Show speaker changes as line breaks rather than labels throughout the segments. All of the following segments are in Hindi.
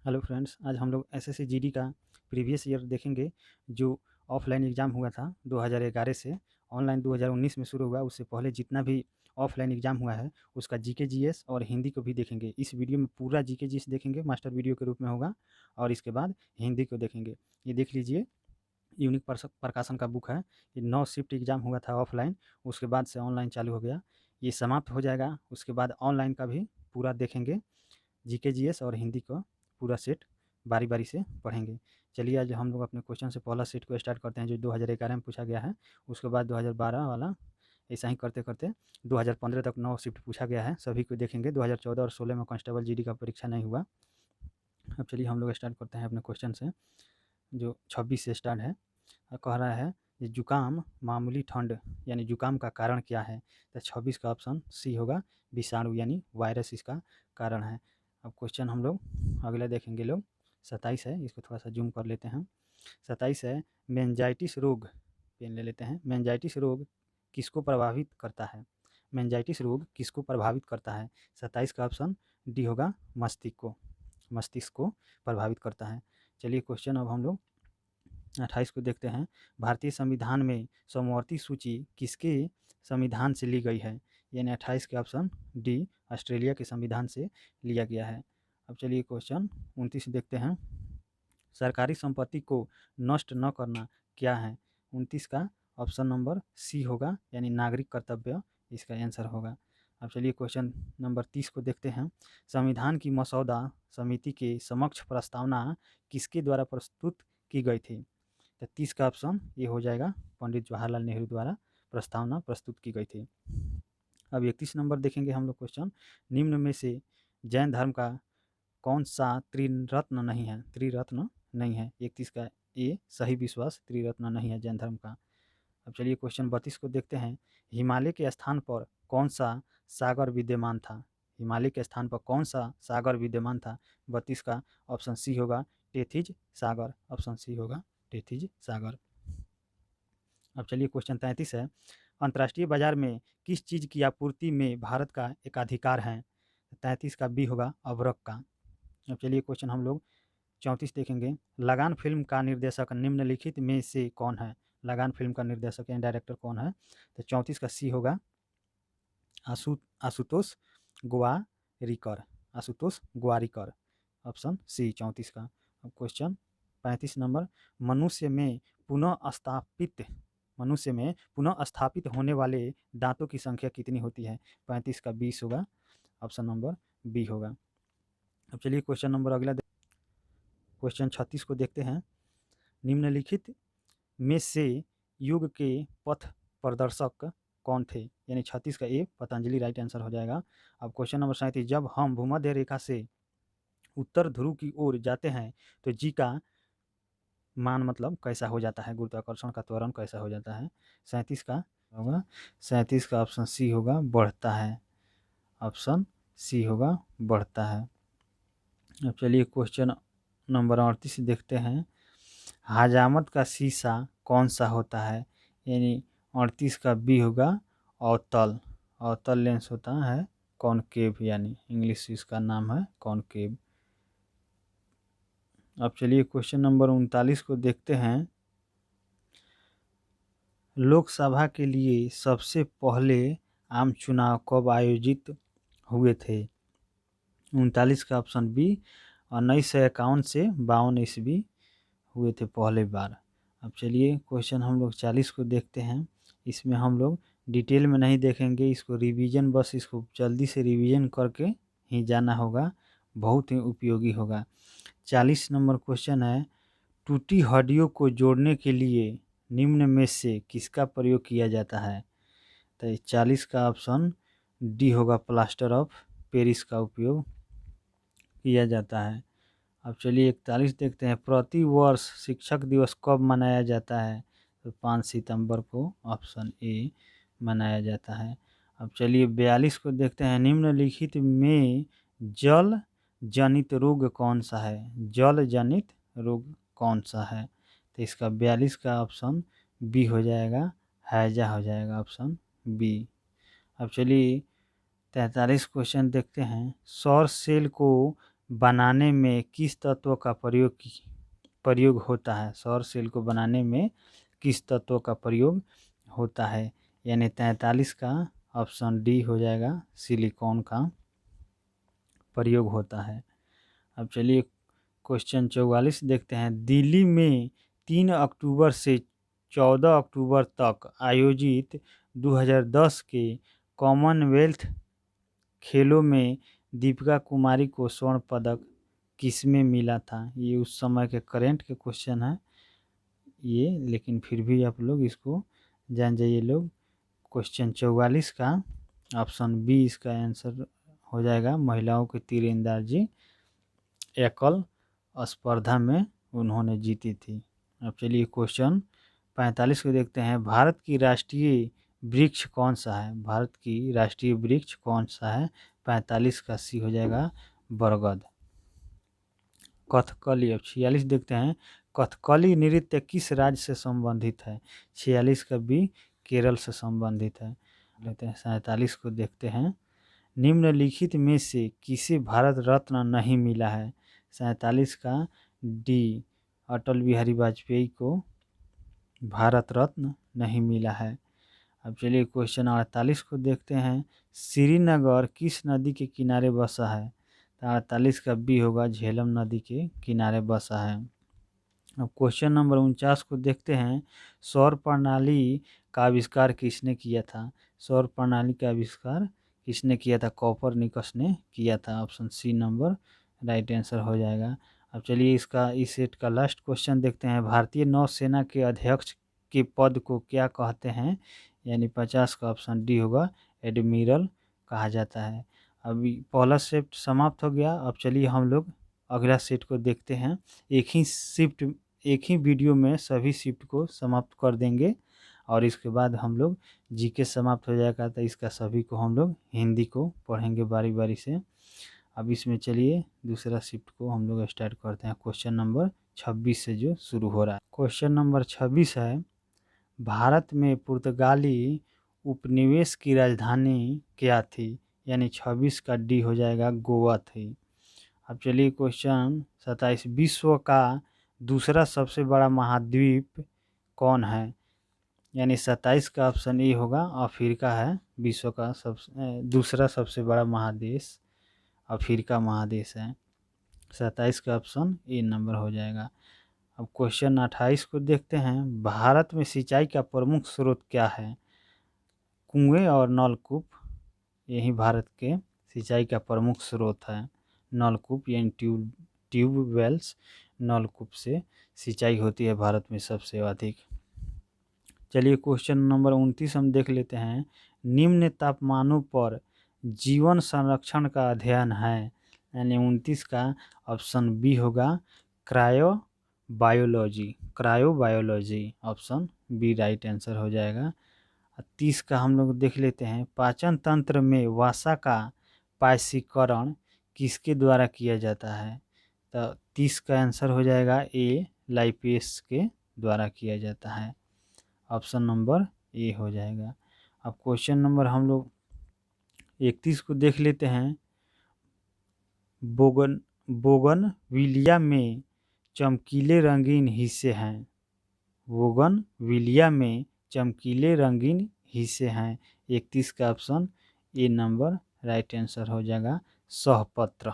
हेलो फ्रेंड्स, आज हम लोग एसएससी जीडी का प्रीवियस ईयर देखेंगे जो ऑफलाइन एग्ज़ाम हुआ था 2011 से ऑनलाइन 2019 में शुरू हुआ। उससे पहले जितना भी ऑफलाइन एग्ज़ाम हुआ है उसका जीके जीएस और हिंदी को भी देखेंगे। इस वीडियो में पूरा जीके जीएस देखेंगे, मास्टर वीडियो के रूप में होगा और इसके बाद हिंदी को देखेंगे। ये देख लीजिए, यूनिक प्रकाशन का बुक है। ये 9 शिफ्ट एग्ज़ाम हुआ था ऑफलाइन, उसके बाद से ऑनलाइन चालू हो गया। ये समाप्त हो जाएगा, उसके बाद ऑनलाइन का भी पूरा देखेंगे। जीके जीएस और हिंदी का पूरा सेट बारी बारी से पढ़ेंगे। चलिए आज हम लोग अपने क्वेश्चन से पहला सेट को स्टार्ट करते हैं जो 2011 में पूछा गया है। उसके बाद 2012 वाला, ऐसा ही करते करते 2015 तक 9 शिफ्ट पूछा गया है, सभी को देखेंगे। 2014 और 16 में कांस्टेबल जीडी का परीक्षा नहीं हुआ। अब चलिए हम लोग स्टार्ट करते हैं अपने क्वेश्चन से जो 26 से स्टार्ट है। कह रहा है ये जुकाम मामूली ठंड यानी जुकाम का कारण क्या है। तो 26 का ऑप्शन सी होगा, विषाणु यानी वायरस इसका कारण है। अब क्वेश्चन हम लोग अगला देखेंगे लोग। 27 है, इसको थोड़ा सा जूम कर लेते हैं। 27 है, मेंजाइटिस रोग, पेन ले लेते हैं। मेंजाइटिस रोग किसको प्रभावित करता है। मेंजाइटिस रोग किसको प्रभावित करता है। 27 का ऑप्शन डी होगा, मस्तिष्क को प्रभावित करता है। चलिए क्वेश्चन अब हम लोग 28 को देखते हैं। भारतीय संविधान में समवर्ती सूची किसके संविधान से ली गई है। यानी 28 के ऑप्शन डी ऑस्ट्रेलिया के संविधान से लिया गया है। अब चलिए क्वेश्चन 29 देखते हैं। सरकारी संपत्ति को नष्ट न करना क्या है। 29 का ऑप्शन नंबर सी होगा, यानी नागरिक कर्तव्य इसका आंसर होगा। अब चलिए क्वेश्चन नंबर 30 को देखते हैं। संविधान की मसौदा समिति के समक्ष प्रस्तावना किसके द्वारा प्रस्तुत की गई थी। तो 30 का ऑप्शन ये हो जाएगा, पंडित जवाहरलाल नेहरू द्वारा प्रस्तावना प्रस्तुत की गई थी। अब 31 नंबर देखेंगे हम लोग क्वेश्चन। निम्न में से जैन धर्म का कौन सा त्रिरत्न नहीं है। त्रिरत्न नहीं है 31 का ए सही विश्वास, त्रिरत्न नहीं है जैन धर्म का। अब चलिए क्वेश्चन 32 को देखते हैं। हिमालय के स्थान पर कौन सा सागर विद्यमान था। हिमालय के स्थान पर कौन सा सागर विद्यमान था। 32 का ऑप्शन सी होगा, टेथिज सागर। ऑप्शन सी होगा, टेथिज सागर। अब चलिए क्वेश्चन 33 है। अंतर्राष्ट्रीय बाजार में किस चीज़ की आपूर्ति में भारत का एकाधिकार है। 33 का बी होगा, अभ्रक का। अब चलिए क्वेश्चन हम लोग 34 देखेंगे। लगान फिल्म का निर्देशक निम्नलिखित में से कौन है। लगान फिल्म का निर्देशक यानी डायरेक्टर कौन है। तो 34 का सी होगा, आशुतोष गोवारिकर। आशुतोष गोवारिकर, ऑप्शन सी 34 का। अब क्वेश्चन 35 नंबर। मनुष्य में पुनः स्थापित होने वाले दांतों की संख्या कितनी होती है। 35 का 20 होगा, ऑप्शन नंबर बी होगा। अब चलिए क्वेश्चन नंबर अगला क्वेश्चन 36 को देखते हैं। निम्नलिखित में से युग के पथ प्रदर्शक कौन थे। यानी 36 का ए पतंजलि राइट आंसर हो जाएगा। अब क्वेश्चन नंबर 37। जब हम भूमध्य रेखा से उत्तर ध्रुव की ओर जाते हैं तो जी का मान मतलब कैसा हो जाता है, गुरुत्वाकर्षण का त्वरण कैसा हो जाता है। 37 का होगा, 37 का ऑप्शन सी होगा, बढ़ता है। ऑप्शन सी होगा, बढ़ता है। अब चलिए क्वेश्चन नंबर 38 देखते हैं। हजामत का शीशा कौन सा होता है। यानी 38 का बी होगा, अवतल। अवतल लेंस होता है, कॉनकेव, यानी इंग्लिश इसका नाम है कॉनकेव। अब चलिए क्वेश्चन नंबर 39 को देखते हैं। लोकसभा के लिए सबसे पहले आम चुनाव कब आयोजित हुए थे। 39 का ऑप्शन बी 1951 से 52 ईस्वी हुए थे पहले बार। अब चलिए क्वेश्चन हम लोग 40 को देखते हैं। इसमें हम लोग डिटेल में नहीं देखेंगे, इसको रिवीजन, बस इसको जल्दी से रिवीजन करके ही जाना होगा, बहुत ही उपयोगी होगा। 40 नंबर क्वेश्चन है। टूटी हड्डियों को जोड़ने के लिए निम्न में से किसका प्रयोग किया जाता है। तो 40 का ऑप्शन डी होगा, प्लास्टर ऑफ पेरिस का उपयोग किया जाता है। अब चलिए 41 देखते हैं। प्रति वर्ष शिक्षक दिवस कब मनाया जाता है। तो 5 सितंबर को, ऑप्शन ए मनाया जाता है। अब चलिए 42 को देखते हैं। निम्नलिखित में जल जनित रोग कौन सा है। जल जनित रोग कौन सा है। तो इसका 42 का ऑप्शन बी हो जाएगा, हैजा हो जाएगा, ऑप्शन बी। अब चलिए 43 क्वेश्चन देखते हैं। सौर सेल को बनाने में किस तत्व का प्रयोग होता है? सौर सेल को बनाने में किस तत्व का प्रयोग होता है? यानी 43 का ऑप्शन डी हो जाएगा, सिलिकॉन का प्रयोग होता है। अब चलिए क्वेश्चन 44 देखते हैं। दिल्ली में 3 अक्टूबर से 14 अक्टूबर तक आयोजित 2010 के कॉमनवेल्थ खेलों में दीपिका कुमारी को स्वर्ण पदक किसमें मिला था? ये उस समय के करंट के क्वेश्चन है ये, लेकिन फिर भी आप लोग इसको जान जाइए लोग। क्वेश्चन 44 का ऑप्शन बी इसका आंसर हो जाएगा। महिलाओं की तीरंदाजी एकल स्पर्धा में उन्होंने जीती थी। अब चलिए क्वेश्चन 45 को देखते हैं। भारत की राष्ट्रीय वृक्ष कौन सा है? भारत की राष्ट्रीय वृक्ष कौन सा है? 45 का सी हो जाएगा, बरगद। कथकली। अब 46 देखते हैं। कथकली नृत्य किस राज्य से संबंधित है? 46 का बी केरल से संबंधित है। लेते हैं 47 को देखते हैं। निम्नलिखित में से किसे भारत रत्न नहीं मिला है? 47 का डी अटल बिहारी वाजपेयी को भारत रत्न नहीं मिला है। अब चलिए क्वेश्चन 48 को देखते हैं। श्रीनगर किस नदी के किनारे बसा है? तो 48 का बी होगा, झेलम नदी के किनारे बसा है। अब क्वेश्चन नंबर 49 को देखते हैं। सौर प्रणाली का आविष्कार किसने किया था? सौर प्रणाली का आविष्कार किसने किया था? कोपरनिकस ने किया था। Option C number right answer हो जाएगा। अब चलिए इस सेट का लास्ट क्वेश्चन देखते हैं। भारतीय नौसेना के अध्यक्ष के पद को क्या कहते हैं? यानी 50 का ऑप्शन डी होगा, एडमिरल कहा जाता है। अभी पहला शिफ्ट समाप्त हो गया। अब चलिए हम लोग अगला सेट को देखते हैं। एक ही वीडियो में सभी शिफ्ट को समाप्त कर देंगे और इसके बाद हम लोग जीके समाप्त हो जाएगा, तो इसका सभी को हम लोग हिंदी को पढ़ेंगे बारी बारी से। अब इसमें चलिए दूसरा शिफ्ट को हम लोग स्टार्ट करते हैं। क्वेश्चन नंबर 26 से जो शुरू हो रहा है। क्वेश्चन नंबर 26 है। भारत में पुर्तगाली उपनिवेश की राजधानी क्या थी? यानी 26 का डी हो जाएगा, गोवा थी। अब चलिए क्वेश्चन 27। विश्व का दूसरा सबसे बड़ा महाद्वीप कौन है? यानी 27 का ऑप्शन ए होगा, अफ्रीका है। विश्व का दूसरा सबसे बड़ा महादेश अफ्रीका महादेश है। 27 का ऑप्शन ए नंबर हो जाएगा। अब क्वेश्चन 28 को देखते हैं। भारत में सिंचाई का प्रमुख स्रोत क्या है? कुएं और नलकूप, यही भारत के सिंचाई का प्रमुख स्रोत है। नलकूप यानी ट्यूबवेल्स, नलकूप से सिंचाई होती है भारत में सबसे अधिक। चलिए क्वेश्चन नंबर 29 हम देख लेते हैं। निम्न तापमानों पर जीवन संरक्षण का अध्ययन है। यानी 29 का ऑप्शन बी होगा, क्रायोबायोलॉजी ऑप्शन बी राइट आंसर हो जाएगा। 30 का हम लोग देख लेते हैं। पाचन तंत्र में वसा का पायसीकरण किसके द्वारा किया जाता है? तो 30 का आंसर हो जाएगा ए, लाइपेस के द्वारा किया जाता है। ऑप्शन नंबर ए हो जाएगा। अब क्वेश्चन नंबर हम लोग 31 को देख लेते हैं। बोगनविलिया में चमकीले रंगीन हिस्से हैं। बोगनविलिया में चमकीले रंगीन हिस्से हैं। 31 का ऑप्शन ए नंबर राइट आंसर हो जाएगा, सहपत्र।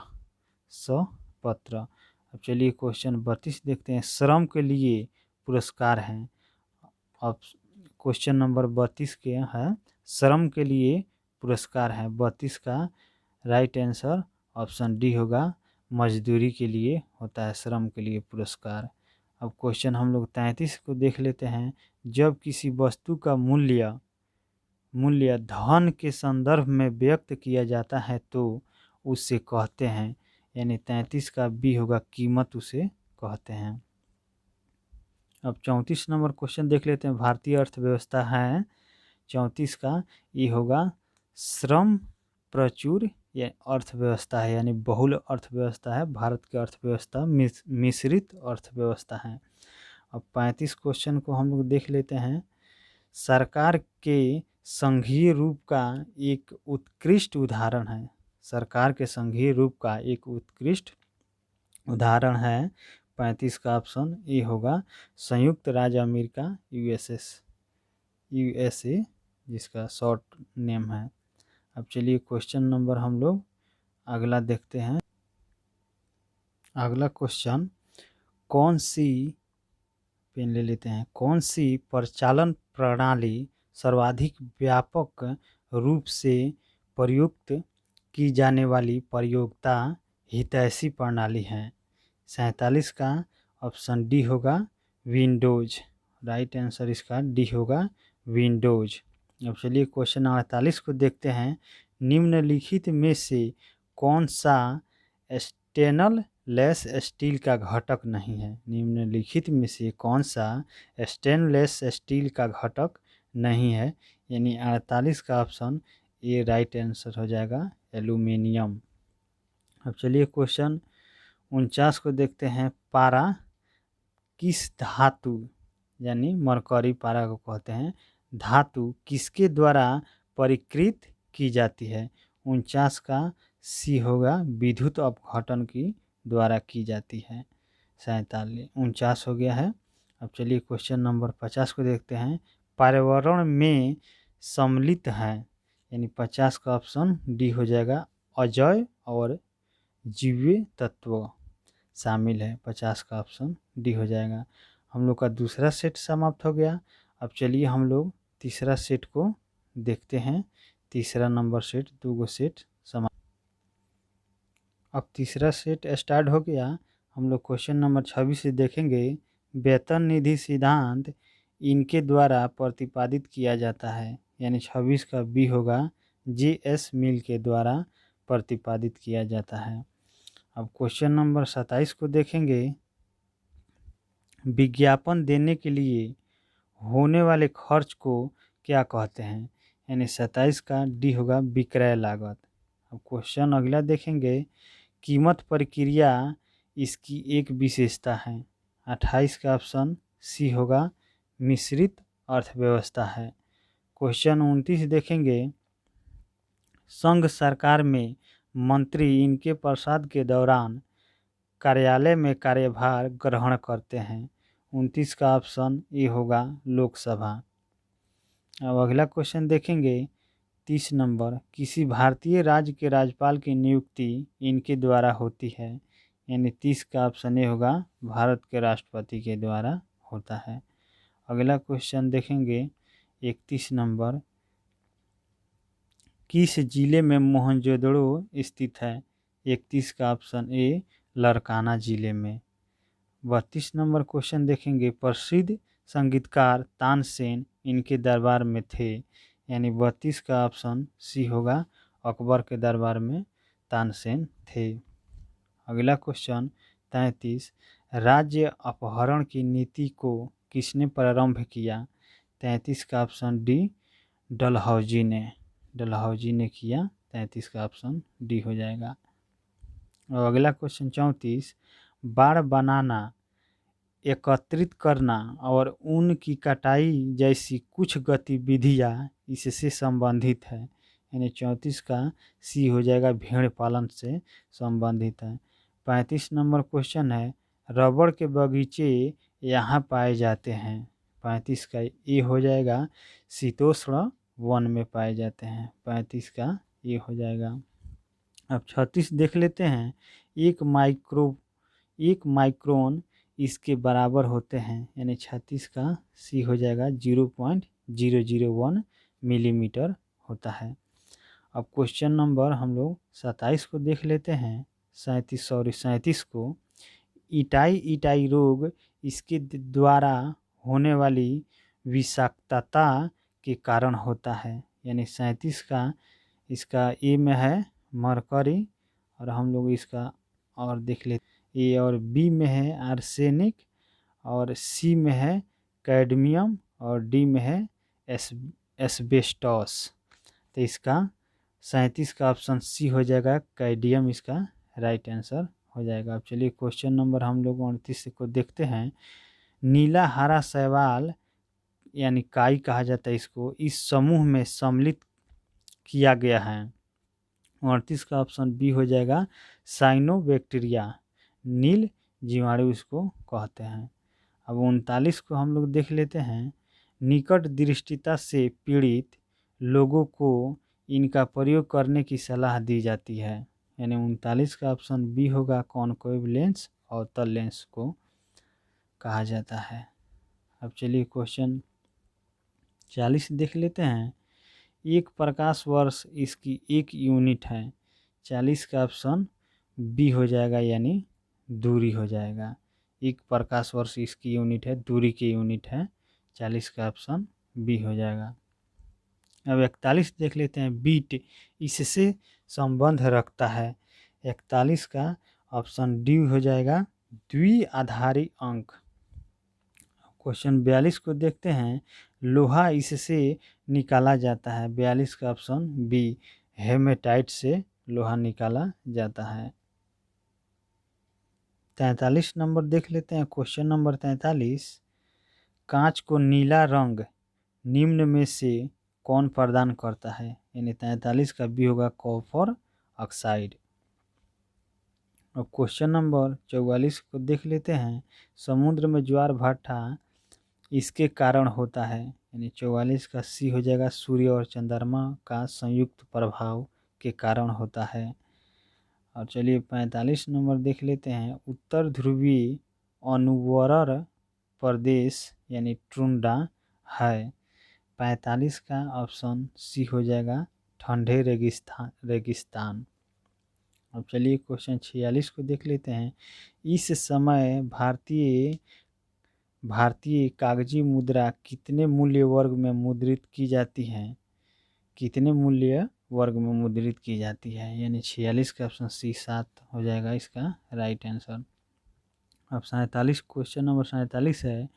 अब चलिए क्वेश्चन 32 देखते हैं। श्रम के लिए पुरस्कार हैं। अब क्वेश्चन नंबर 32 के है, श्रम के लिए पुरस्कार है। 32 का राइट आंसर ऑप्शन डी होगा, मजदूरी के लिए होता है श्रम के लिए पुरस्कार। अब क्वेश्चन हम लोग 33 को देख लेते हैं। जब किसी वस्तु का मूल्य धन के संदर्भ में व्यक्त किया जाता है तो उसे कहते हैं। यानी 33 का बी होगा, कीमत उसे कहते हैं। अब 34 नंबर क्वेश्चन देख लेते हैं। भारतीय अर्थव्यवस्था है 34 का ये होगा, श्रम प्रचुर ये अर्थव्यवस्था है, यानी बहुल अर्थव्यवस्था है। भारत की अर्थव्यवस्था मिश्रित अर्थव्यवस्था है। अब 35 क्वेश्चन को हम लोग देख लेते हैं। सरकार के संघीय रूप का एक उत्कृष्ट उदाहरण है। सरकार के संघीय रूप का एक उत्कृष्ट उदाहरण है 35 का ऑप्शन ए होगा संयुक्त राज्य अमेरिका यूएसए जिसका शॉर्ट नेम है। अब चलिए क्वेश्चन नंबर हम लोग अगला देखते हैं। अगला क्वेश्चन कौन सी पेन ले लेते हैं, कौन सी परिचालन प्रणाली सर्वाधिक व्यापक रूप से प्रयुक्त की जाने वाली प्रयोक्ता हितैषी प्रणाली है। 47 का ऑप्शन डी होगा विंडोज। राइट आंसर इसका डी होगा विंडोज। अब चलिए क्वेश्चन 48 को देखते हैं। निम्नलिखित में से कौन सा स्टेनल लेस स्टील का घटक नहीं है। निम्नलिखित में से कौन सा स्टेनलेस स्टील का घटक नहीं है, यानी 48 का ऑप्शन ए राइट आंसर हो जाएगा एल्यूमिनियम। अब चलिए क्वेश्चन 49 को देखते हैं। पारा किस धातु यानी मरकरी पारा को कहते हैं धातु किसके द्वारा परिकृत की जाती है। 49 का सी होगा विद्युत अपघटन की द्वारा की जाती है। 49 हो गया है। अब चलिए क्वेश्चन नंबर 50 को देखते हैं। पर्यावरण में सम्मिलित है, यानी 50 का ऑप्शन डी हो जाएगा अजैव और जीवीय तत्व शामिल है। 50 का ऑप्शन डी हो जाएगा। हम लोग का दूसरा सेट समाप्त हो गया। अब चलिए हम लोग तीसरा सेट को देखते हैं। तीसरा नंबर सेट 2 सेट समाप्त। अब तीसरा सेट स्टार्ट हो गया। हम लोग क्वेश्चन नंबर 26 से देखेंगे। वेतन निधि सिद्धांत इनके द्वारा प्रतिपादित किया जाता है, यानी 26 का बी होगा जे.एस. मिल के द्वारा प्रतिपादित किया जाता है। अब क्वेश्चन नंबर 27 को देखेंगे। विज्ञापन देने के लिए होने वाले खर्च को क्या कहते हैं, यानी 27 का डी होगा विक्रय लागत। अब क्वेश्चन अगला देखेंगे। कीमत प्रक्रिया इसकी एक विशेषता है। 28 का ऑप्शन सी होगा मिश्रित अर्थव्यवस्था है। क्वेश्चन 29 देखेंगे। संघ सरकार में मंत्री इनके प्रसाद के दौरान कार्यालय में कार्यभार ग्रहण करते हैं। 29 का ऑप्शन ए होगा लोकसभा। अब अगला क्वेश्चन देखेंगे। 30 नंबर। किसी भारतीय राज्य के राज्यपाल की नियुक्ति इनके द्वारा होती है, यानी 30 का ऑप्शन ए होगा भारत के राष्ट्रपति के द्वारा होता है। अगला क्वेश्चन देखेंगे 31 नंबर। किस जिले में मोहनजोदड़ो स्थित है। 31 का ऑप्शन ए लड़काना जिले में। 32 नंबर क्वेश्चन देखेंगे। प्रसिद्ध संगीतकार तानसेन इनके दरबार में थे, यानी 32 का ऑप्शन सी होगा अकबर के दरबार में तानसेन थे। अगला क्वेश्चन 33। राज्य अपहरण की नीति को किसने प्रारंभ किया। 33 का ऑप्शन डी डलहौजी ने किया। 33 का ऑप्शन डी हो जाएगा। और अगला क्वेश्चन 34। बाड़ बनाना, एकत्रित करना और ऊन की कटाई जैसी कुछ गतिविधियां इससे संबंधित है, यानी 34 का सी हो जाएगा भेड़ पालन से संबंधित है। 35 नंबर क्वेश्चन है। रबड़ के बगीचे यहाँ पाए जाते हैं। 35 का ए हो जाएगा शीतोष्ण वन में पाए जाते हैं। 35 का ए हो जाएगा। अब 36 देख लेते हैं। एक माइक्रोन इसके बराबर होते हैं, यानी 36 का सी हो जाएगा 0.001 मिलीमीटर होता है। अब क्वेश्चन नंबर हम लोग 27 को देख लेते हैं। 37 को। इटाई रोग इसके द्वारा होने वाली विषाक्तता के कारण होता है, यानी 37 का इसका ए में है मरकरी, और हम लोग इसका और देख लेते। ए और बी में है आर्सेनिक, और सी में है कैडमियम, और डी में है एस्बेस्टॉस। तो इसका 37 का ऑप्शन सी हो जाएगा कैडियम इसका राइट आंसर हो जाएगा। अब चलिए क्वेश्चन नंबर हम लोग 29 को देखते हैं। नीला हरा शैवाल यानी काई कहा जाता है इसको, इस समूह में सम्मिलित किया गया है। 29 का ऑप्शन बी हो जाएगा साइनोबैक्टीरिया। नील जीवाणु इसको कहते हैं। अब 39 को हम लोग देख लेते हैं। निकट दृष्टिता से पीड़ित लोगों को इनका प्रयोग करने की सलाह दी जाती है। यानी 39 का ऑप्शन बी होगा, कॉनकेव लेंस अवतल लेंस को कहा जाता है। अब चलिए क्वेश्चन 40 देख लेते हैं। एक प्रकाश वर्ष इसकी एक यूनिट है। 40 का ऑप्शन बी हो जाएगा, यानी दूरी हो जाएगा। एक प्रकाश वर्ष इसकी यूनिट है, दूरी की यूनिट है। 40 का ऑप्शन बी हो जाएगा। अब 41 देख लेते हैं। बीट इससे संबंध रखता है। 41 का ऑप्शन डी हो जाएगा, द्विआधारी अंक। क्वेश्चन 42 को देखते हैं। लोहा इससे निकाला जाता है। 42 का ऑप्शन बी, हेमेटाइट से लोहा निकाला जाता है। 43 नंबर देख लेते हैं। क्वेश्चन नंबर 43, कांच को नीला रंग निम्न में से कौन प्रदान करता है? यानी 43 का बी होगा, कॉपर ऑक्साइड। और क्वेश्चन नंबर 44 को देख लेते हैं। समुद्र में ज्वार भाटा इसके कारण होता है। यानी 44 का सी हो जाएगा, सूर्य और चंद्रमा का संयुक्त प्रभाव के कारण होता है। और चलिए 45 नंबर देख लेते हैं। उत्तर ध्रुवीय अनुवर्र प्रदेश यानी टुंड्रा है। 45 का ऑप्शन सी हो जाएगा, ठंडे रेगिस्तान। अब चलिए क्वेश्चन 46 को देख लेते हैं। इस समय भारतीय कागजी मुद्रा कितने मूल्य वर्ग में मुद्रित की जाती है? कितने मूल्य वर्ग में मुद्रित की जाती है? यानी 46 का ऑप्शन सी 7 हो जाएगा इसका राइट आंसर। अब 47 क्वेश्चन नंबर 47 है।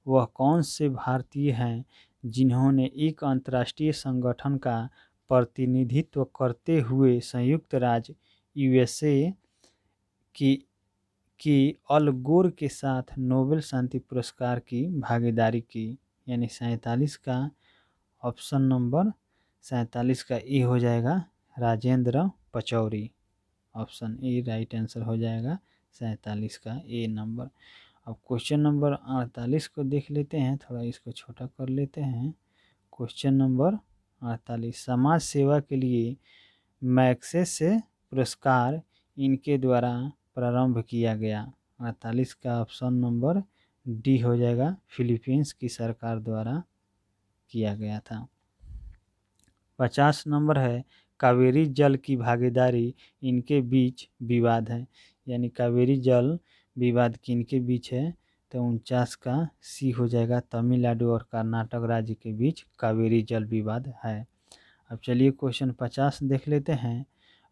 वह कौन से भारतीय हैं जिन्होंने एक अंतर्राष्ट्रीय संगठन का प्रतिनिधित्व करते हुए संयुक्त राज्य यूएसए की अल गोर के साथ नोबेल शांति पुरस्कार की भागीदारी की? यानी 47 का ऑप्शन नंबर 47 का ए हो जाएगा, Rajendra Pachauri. Option A right answer हो जाएगा 47 का ए नंबर। अब क्वेश्चन नंबर 48 को देख लेते हैं। थोड़ा इसको छोटा कर लेते हैं। क्वेश्चन नंबर 48, समाज सेवा के लिए मैग्सेस पुरस्कार इनके द्वारा प्रारंभ किया गया। 48 का ऑप्शन नंबर डी हो जाएगा, फिलीपींस की सरकार द्वारा किया गया था। 50 नंबर है। कावेरी जल की भागीदारी इनके बीच विवाद है। यानी कावेरी जल विवाद किनके बीच है? तो 49 का सी हो जाएगा, तमिलनाडु और कर्नाटक राज्य के बीच कावेरी जल विवाद है। अब चलिए क्वेश्चन 50 देख लेते हैं।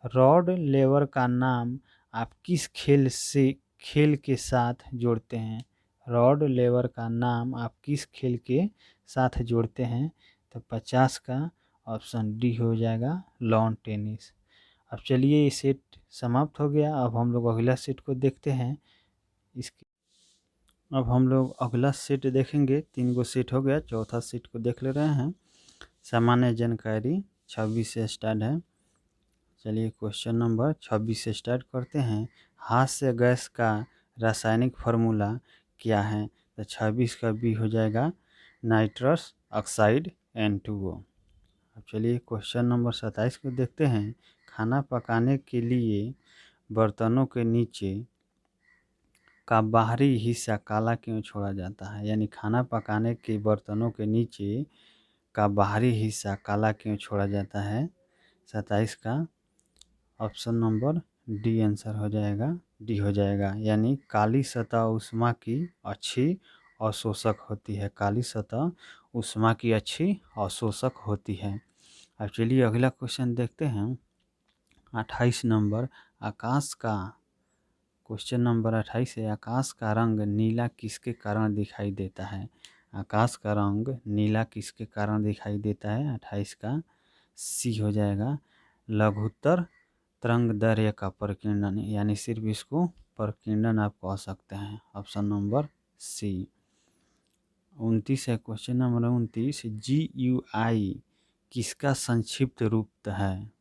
रॉड लेवर का नाम आप किस खेल के साथ जोड़ते हैं? रॉड लेवर का नाम आप किस खेल के साथ जोड़ते हैं? तो 50 का ऑप्शन डी हो जाएगा, लॉन टेनिस। अब चलिए ये सेट समाप्त हो गया। अब हम लोग अगला सेट को देखते हैं। अब हम लोग अगला सेट देखेंगे। 3 गो सेट हो गया, चौथा सेट को देख ले रहे हैं। सामान्य जानकारी 26 से स्टार्ट है। चलिए क्वेश्चन नंबर 26 से स्टार्ट करते हैं। हास्य गैस का रासायनिक फार्मूला क्या है? तो 26 का बी हो जाएगा, नाइट्रस ऑक्साइड N2O। अब चलिए क्वेश्चन नंबर 27 को देखते हैं। खाना पकाने के लिए बर्तनों के नीचे का बाहरी हिस्सा काला क्यों छोड़ा जाता है? यानी खाना पकाने के बर्तनों के नीचे का बाहरी हिस्सा काला क्यों छोड़ा जाता है? 27 का ऑप्शन नंबर डी आंसर हो जाएगा, डी हो जाएगा। यानी काली सतह ऊष्मा की अच्छी अवशोषक होती है। काली सतह ऊष्मा की अच्छी अवशोषक होती है। अब चलिए अगला क्वेश्चन देखते हैं। 28 नंबर, आकाश का क्वेश्चन नंबर 28 है। आकाश का रंग नीला किसके कारण दिखाई देता है? आकाश का रंग नीला किसके कारण दिखाई देता है? 28 का सी हो जाएगा, लघुत्तर तरंगदैर्घ्य का प्रकीर्णन। यानी सिर्फ इसको प्रकीर्णन आप कह सकते हैं। Option number C. 29 है क्वेश्चन नंबर 29, GUI किसका संक्षिप्त रूप है?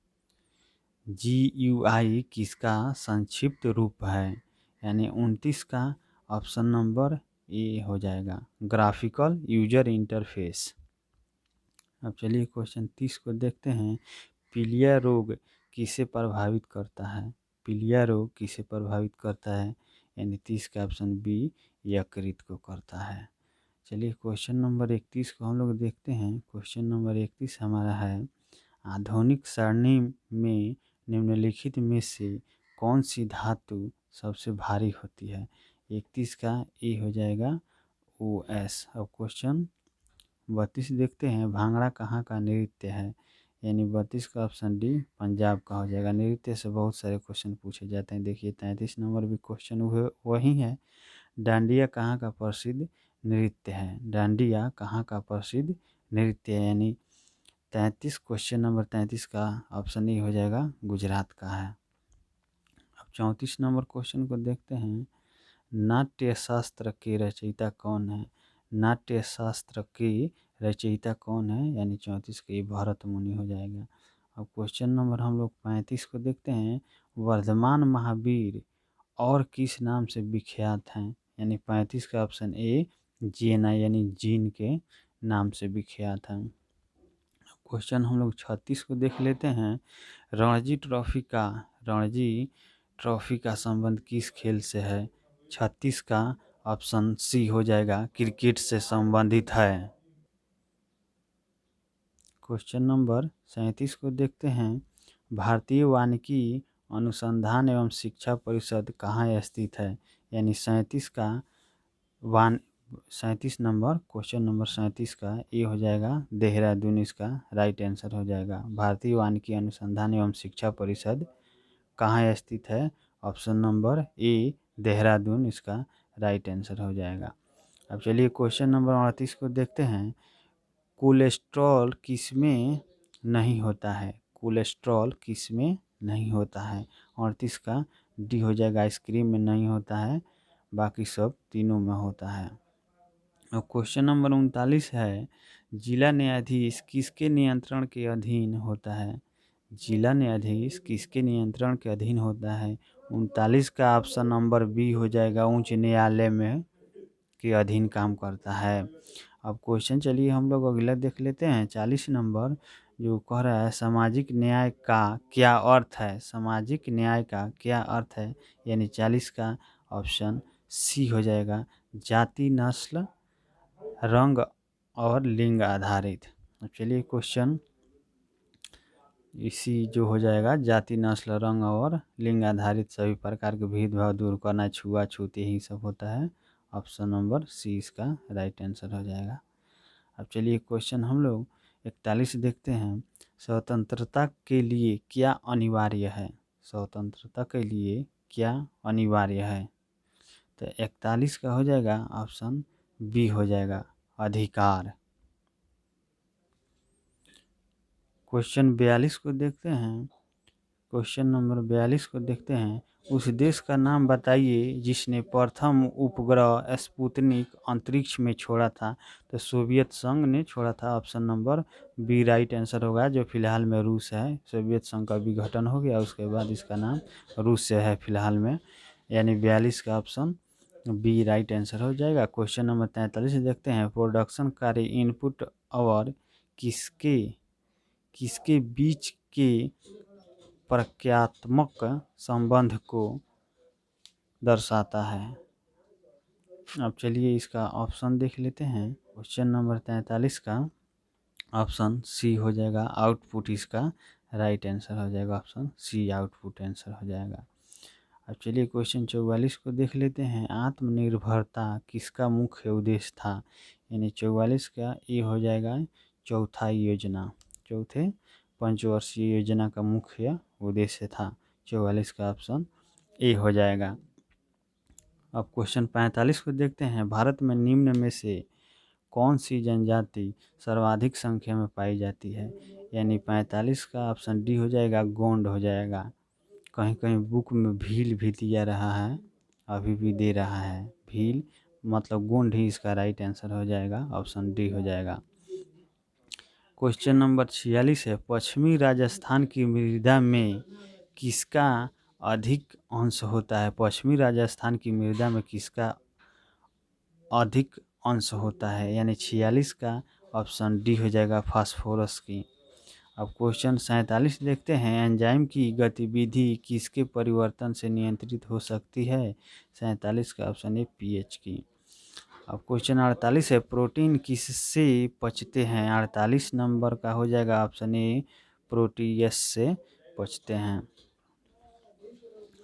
GUI किसका संक्षिप्त रूप है? यानी 29 का ऑप्शन नंबर ए हो जाएगा, ग्राफिकल यूजर इंटरफेस। अब चलिए क्वेश्चन 30 को देखते हैं। पीलिया रोग किसे प्रभावित करता है? पीलिया रोग किसे प्रभावित करता है? यानी 30 का ऑप्शन बी, यकृत को करता है। चलिए क्वेश्चन नंबर 31 को हम लोग देखते हैं। क्वेश्चन नंबर 31 हमारा है, आधुनिक सारणी में निम्नलिखित में से कौन सी धातु सबसे भारी होती है? 31 का ए हो जाएगा, OS। अब क्वेश्चन 32 देखते हैं, भांगड़ा कहाँ का नृत्य है? यानी 32 का ऑप्शन डी, पंजाब का हो जाएगा। नृत्य से बहुत सारे क्वेश्चन पूछे जाते हैं। देखिए 33 नंबर भी क्वेश्चन वही है, डांडिया कहाँ का प्रसिद्ध नृत्य है? डांडिया कहाँ का प्रसिद्ध नृत्य है? यानी 33 क्वेश्चन नंबर 33 का ऑप्शन ए हो जाएगा, गुजरात का है। अब 34 नंबर क्वेश्चन को देखते हैं, नाट्य शास्त्र के रचयिता कौन है? नाट्य शास्त्र की रचयिता कौन है? यानी 34 के भरत मुनि हो जाएगा। अब क्वेश्चन नंबर हम लोग 35 को देखते हैं, वर्धमान महावीर और किस नाम से विख्यात हैं? यानी 35 का ऑप्शन ए, जीना यानी जीन के नाम से विख्यात हैं। क्वेश्चन हम लोग 36 को देख लेते हैं, रणजी ट्रॉफी का संबंध किस खेल से है? 36 का ऑप्शन सी हो जाएगा, क्रिकेट से संबंधित है। क्वेश्चन नंबर 37 को देखते हैं, भारतीय वानिकी अनुसंधान एवं शिक्षा परिषद कहाँ स्थित है? यानी 37 नंबर क्वेश्चन नंबर 37 का ए हो जाएगा, देहरादून इसका राइट आंसर हो जाएगा। भारतीय वानिकी अनुसंधान एवं शिक्षा परिषद कहाँ स्थित है? ऑप्शन नंबर ए, देहरादून इसका राइट आंसर हो जाएगा। अब चलिए क्वेश्चन नंबर 38 को देखते हैं, कोलेस्ट्रॉल किसमें नहीं होता है? कोलेस्ट्रॉल किसमें नहीं होता है? 38 का डी हो जाएगा, आइसक्रीम में नहीं होता है, बाकी सब तीनों में होता है। अब क्वेश्चन नंबर 39 है, जिला न्यायाधीश किसके नियंत्रण के अधीन होता है? जिला न्यायाधीश किसके नियंत्रण के अधीन होता है? 39 का ऑप्शन नंबर बी हो जाएगा, उच्च न्यायालय में के अधीन काम करता है। अब क्वेश्चन चलिए हम लोग अगला देख लेते हैं, 40 नंबर जो कह रहा है, सामाजिक न्याय का क्या अर्थ है? सामाजिक न्याय का क्या अर्थ है? यानी 40 का ऑप्शन सी हो जाएगा, जाति, नस्ल, रंग और लिंग आधारित। चलिए क्वेश्चन इसी जो हो जाएगा, जाति, नस्ल, रंग और लिंग आधारित सभी प्रकार के भेदभाव दूर करना, छुआछूत, यही सब होता है। ऑप्शन नंबर सी इसका राइट आंसर हो जाएगा। अब चलिए क्वेश्चन हम लोग 41 देखते हैं, स्वतंत्रता के लिए क्या अनिवार्य है? स्वतंत्रता के लिए क्या अनिवार्य है? तो 41 का हो जाएगा ऑप्शन बी हो जाएगा, अधिकार। क्वेश्चन 42 को देखते हैं। क्वेश्चन नंबर 42 को देखते हैं, उस देश का नाम बताइए जिसने प्रथम उपग्रह स्पुतनिक अंतरिक्ष में छोड़ा था? तो सोवियत संघ ने छोड़ा था, option number B right answer होगा, जो फिलहाल में रूस है। सोवियत संघ का विघटन हो गया, उसके बाद इसका नाम रूस से है फिलहाल में। यानी 42 का ऑप्शन बी राइट आंसर हो जाएगा। क्वेश्चन नंबर 43 देखते हैं, प्रोडक्शन कार्य इनपुट और किसके किसके बीच के प्रक्रियात्मक संबंध को दर्शाता है? अब चलिए इसका ऑप्शन देख लेते हैं। क्वेश्चन नंबर 43 का ऑप्शन सी हो जाएगा, आउटपुट इसका राइट आंसर हो जाएगा, ऑप्शन सी आउटपुट आंसर हो जाएगा। अब चलिए क्वेश्चन 44 को देख लेते हैं, आत्मनिर्भरता किसका मुख्य उद्देश्य था? यानी 44 का ए हो जाएगा, चौथा योजना, चौथे पंचवर्षीय योजना का मुख्य उद्देश्य था। 44 का ऑप्शन ए हो जाएगा। अब क्वेश्चन 45 को देखते हैं, भारत में निम्न में से कौन सी जनजाति सर्वाधिक संख्या में पाई जाती है? यानी 45 का ऑप्शन डी हो जाएगा, गोंड हो जाएगा। कहीं कहीं बुक में भील भी दिया रहा है, अभी भी दे रहा है भील, मतलब गोंड ही इसका राइट आंसर हो जाएगा, ऑप्शन डी हो जाएगा। क्वेश्चन नंबर 46 है, पश्चिमी राजस्थान की मृदा में किसका अधिक अंश होता है? पश्चिमी राजस्थान की मृदा में किसका अधिक अंश होता है? यानी 46 का ऑप्शन डी हो जाएगा फास्फोरस की। अब क्वेश्चन 47 देखते हैं, एंजाइम की गतिविधि किसके परिवर्तन से नियंत्रित हो सकती है? 47 का ऑप्शन है पीएच की। अब क्वेश्चन 48 है, प्रोटीन किससे पचते हैं? 48 नंबर का हो जाएगा ऑप्शन ए प्रोटीयस से पचते हैं।